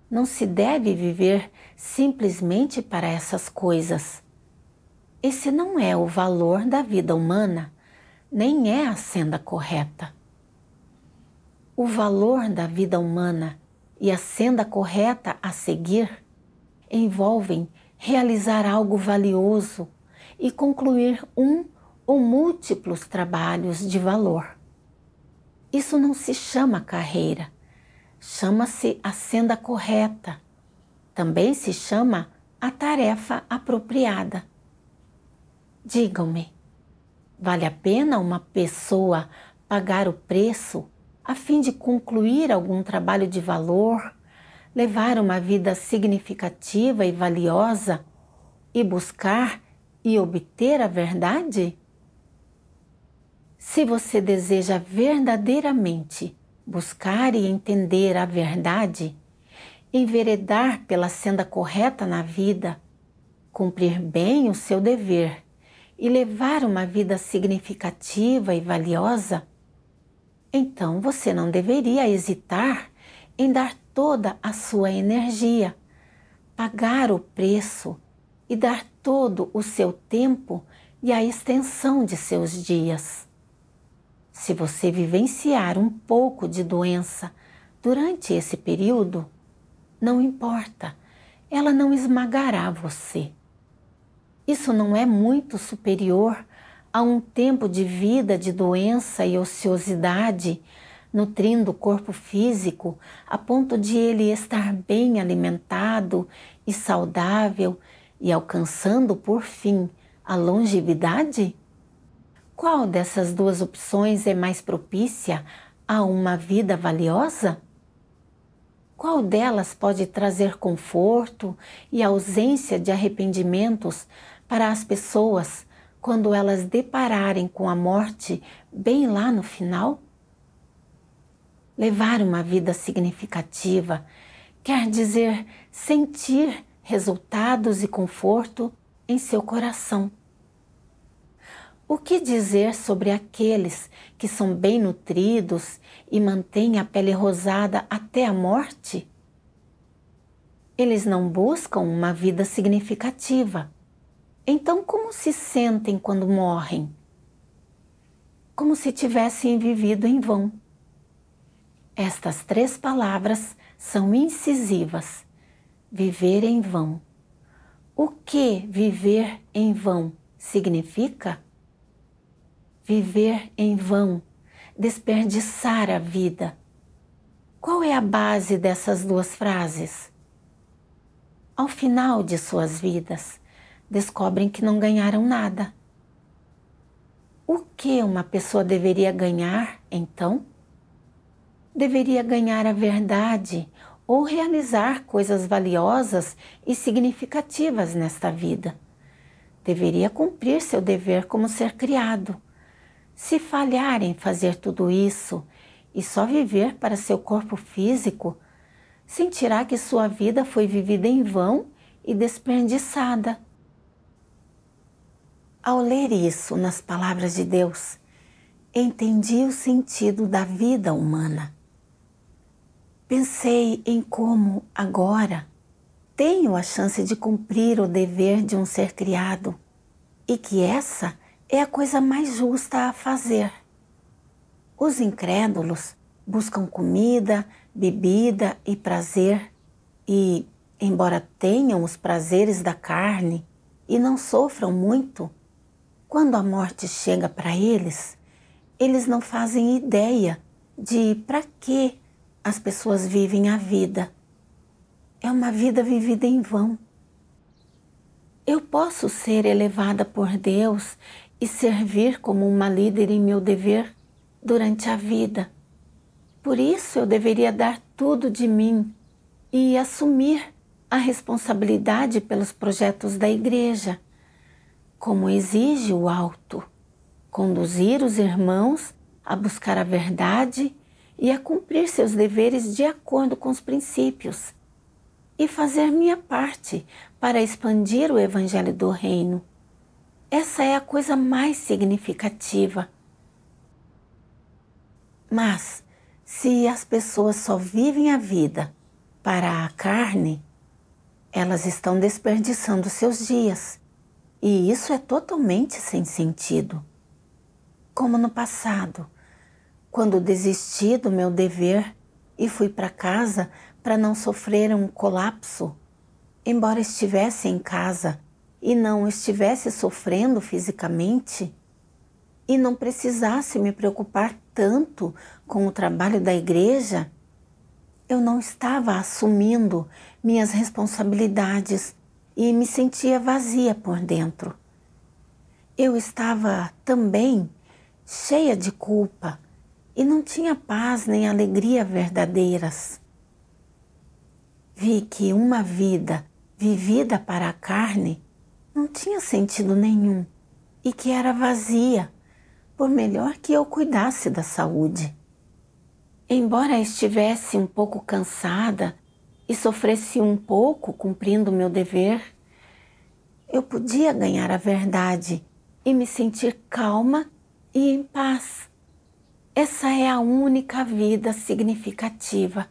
Não se deve viver simplesmente para essas coisas. Esse não é o valor da vida humana, nem é a senda correta. O valor da vida humana e a senda correta a seguir envolvem realizar algo valioso e concluir um ou múltiplos trabalhos de valor. Isso não se chama carreira, chama-se a senda correta. Também se chama a tarefa apropriada. Digam-me, vale a pena uma pessoa pagar o preço a fim de concluir algum trabalho de valor, levar uma vida significativa e valiosa e buscar e obter a verdade? Se você deseja verdadeiramente buscar e entender a verdade, enveredar pela senda correta na vida, cumprir bem o seu dever e levar uma vida significativa e valiosa, então você não deveria hesitar em dar toda a sua energia, pagar o preço e dar todo o seu tempo e a extensão de seus dias. Se você vivenciar um pouco de doença durante esse período, não importa, ela não esmagará você. Isso não é muito superior a um tempo de vida de doença e ociosidade nutrindo o corpo físico a ponto de ele estar bem alimentado e saudável e alcançando, por fim, a longevidade? Qual dessas duas opções é mais propícia a uma vida valiosa? Qual delas pode trazer conforto e ausência de arrependimentos para as pessoas quando elas depararem com a morte bem lá no final? Levar uma vida significativa quer dizer sentir resultados e conforto em seu coração. O que dizer sobre aqueles que são bem nutridos e mantêm a pele rosada até a morte? Eles não buscam uma vida significativa. Então, como se sentem quando morrem? Como se tivessem vivido em vão. Estas 3 palavras são incisivas. Viver em vão. O que viver em vão significa? Viver em vão, desperdiçar a vida. Qual é a base dessas 2 frases? Ao final de suas vidas, descobrem que não ganharam nada. O que uma pessoa deveria ganhar, então? Deveria ganhar a verdade ou realizar coisas valiosas e significativas nesta vida. Deveria cumprir seu dever como ser criado. Se falhar em fazer tudo isso e só viver para seu corpo físico, sentirá que sua vida foi vivida em vão e desperdiçada. Ao ler isso nas palavras de Deus, entendi o sentido da vida humana. Pensei em como, agora, tenho a chance de cumprir o dever de um ser criado e que essa é a coisa mais justa a fazer. Os incrédulos buscam comida, bebida e prazer e, embora tenham os prazeres da carne e não sofram muito, quando a morte chega para eles, eles não fazem ideia de para que as pessoas vivem a vida. É uma vida vivida em vão. Eu posso ser elevada por Deus e servir como uma líder em meu dever durante a vida. Por isso eu deveria dar tudo de mim e assumir a responsabilidade pelos projetos da igreja, como exige o alto, conduzir os irmãos a buscar a verdade e a cumprir seus deveres de acordo com os princípios, e fazer minha parte para expandir o evangelho do reino. Essa é a coisa mais significativa. Mas, se as pessoas só vivem a vida para a carne, elas estão desperdiçando seus dias, e isso é totalmente sem sentido. Como no passado, quando desisti do meu dever e fui para casa para não sofrer um colapso, embora estivesse em casa e não estivesse sofrendo fisicamente, e não precisasse me preocupar tanto com o trabalho da igreja, eu não estava assumindo minhas responsabilidades e me sentia vazia por dentro. Eu estava também cheia de culpa e não tinha paz nem alegria verdadeiras. Vi que uma vida vivida para a carne não tinha sentido nenhum e que era vazia, por melhor que eu cuidasse da saúde. Embora estivesse um pouco cansada e sofresse um pouco cumprindo o meu dever, eu podia ganhar a verdade e me sentir calma e em paz. Essa é a única vida significativa.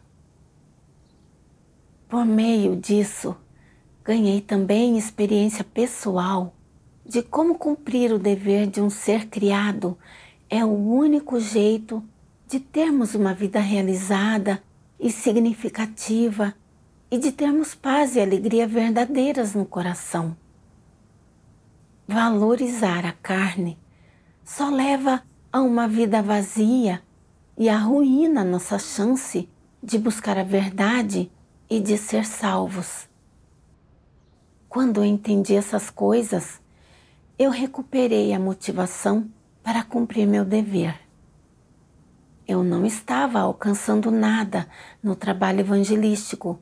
Por meio disso, ganhei também experiência pessoal de como cumprir o dever de um ser criado é o único jeito de termos uma vida realizada e significativa e de termos paz e alegria verdadeiras no coração. Valorizar a carne só leva a uma vida vazia e arruína nossa chance de buscar a verdade e de ser salvos. Quando eu entendi essas coisas, eu recuperei a motivação para cumprir meu dever. Eu não estava alcançando nada no trabalho evangelístico,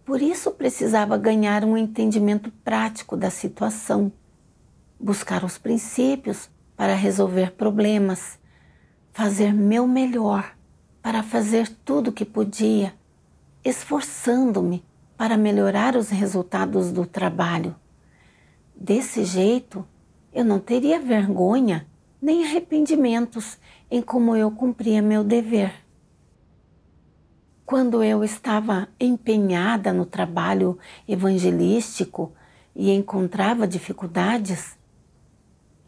por isso precisava ganhar um entendimento prático da situação, buscar os princípios para resolver problemas, fazer meu melhor para fazer tudo o que podia, esforçando-me para melhorar os resultados do trabalho. Desse jeito, eu não teria vergonha nem arrependimentos em como eu cumpria meu dever. Quando eu estava empenhada no trabalho evangelístico e encontrava dificuldades,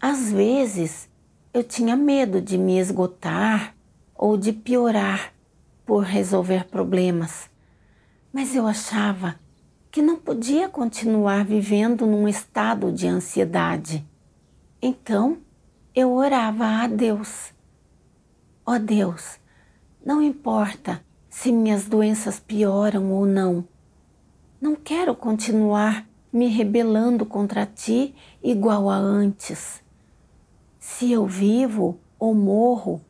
às vezes eu tinha medo de me esgotar ou de piorar por resolver problemas, mas eu achava que não podia continuar vivendo num estado de ansiedade. Então, eu orava a Deus. Ó Deus, não importa se minhas doenças pioram ou não. Não quero continuar me rebelando contra ti igual a antes. Se eu vivo ou morro,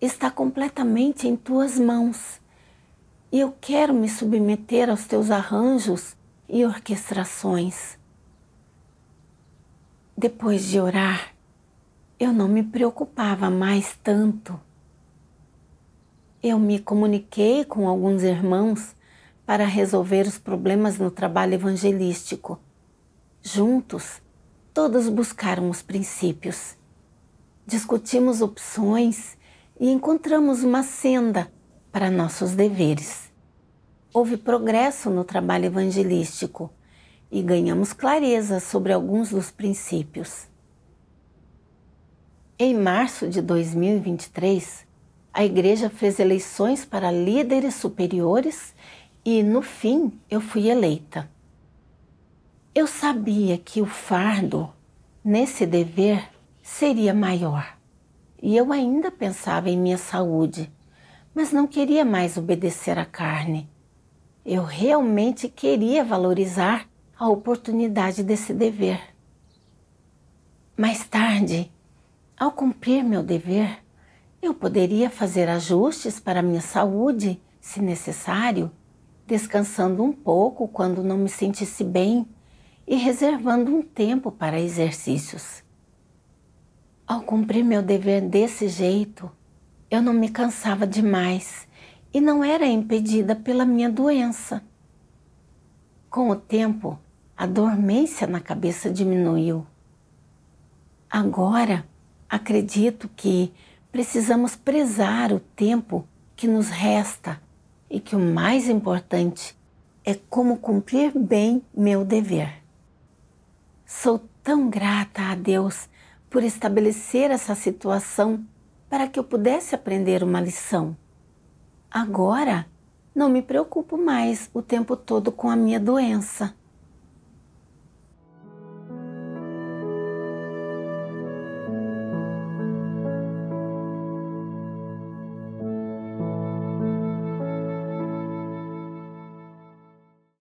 está completamente em tuas mãos. E eu quero me submeter aos teus arranjos e orquestrações. Depois de orar, eu não me preocupava mais tanto. Eu me comuniquei com alguns irmãos para resolver os problemas no trabalho evangelístico. Juntos, todos buscaram os princípios. Discutimos opções e encontramos uma senda para nossos deveres. Houve progresso no trabalho evangelístico e ganhamos clareza sobre alguns dos princípios. Em março de 2023, a igreja fez eleições para líderes superiores e, no fim, eu fui eleita. Eu sabia que o fardo nesse dever seria maior e eu ainda pensava em minha saúde, mas não queria mais obedecer à carne. Eu realmente queria valorizar a oportunidade desse dever. Mais tarde, ao cumprir meu dever, eu poderia fazer ajustes para minha saúde, se necessário, descansando um pouco quando não me sentisse bem e reservando um tempo para exercícios. Ao cumprir meu dever desse jeito, eu não me cansava demais e não era impedida pela minha doença. Com o tempo, a dormência na cabeça diminuiu. Agora, acredito que precisamos prezar o tempo que nos resta e que o mais importante é como cumprir bem meu dever. Sou tão grata a Deus por estabelecer essa situação para que eu pudesse aprender uma lição. Agora, não me preocupo mais o tempo todo com a minha doença.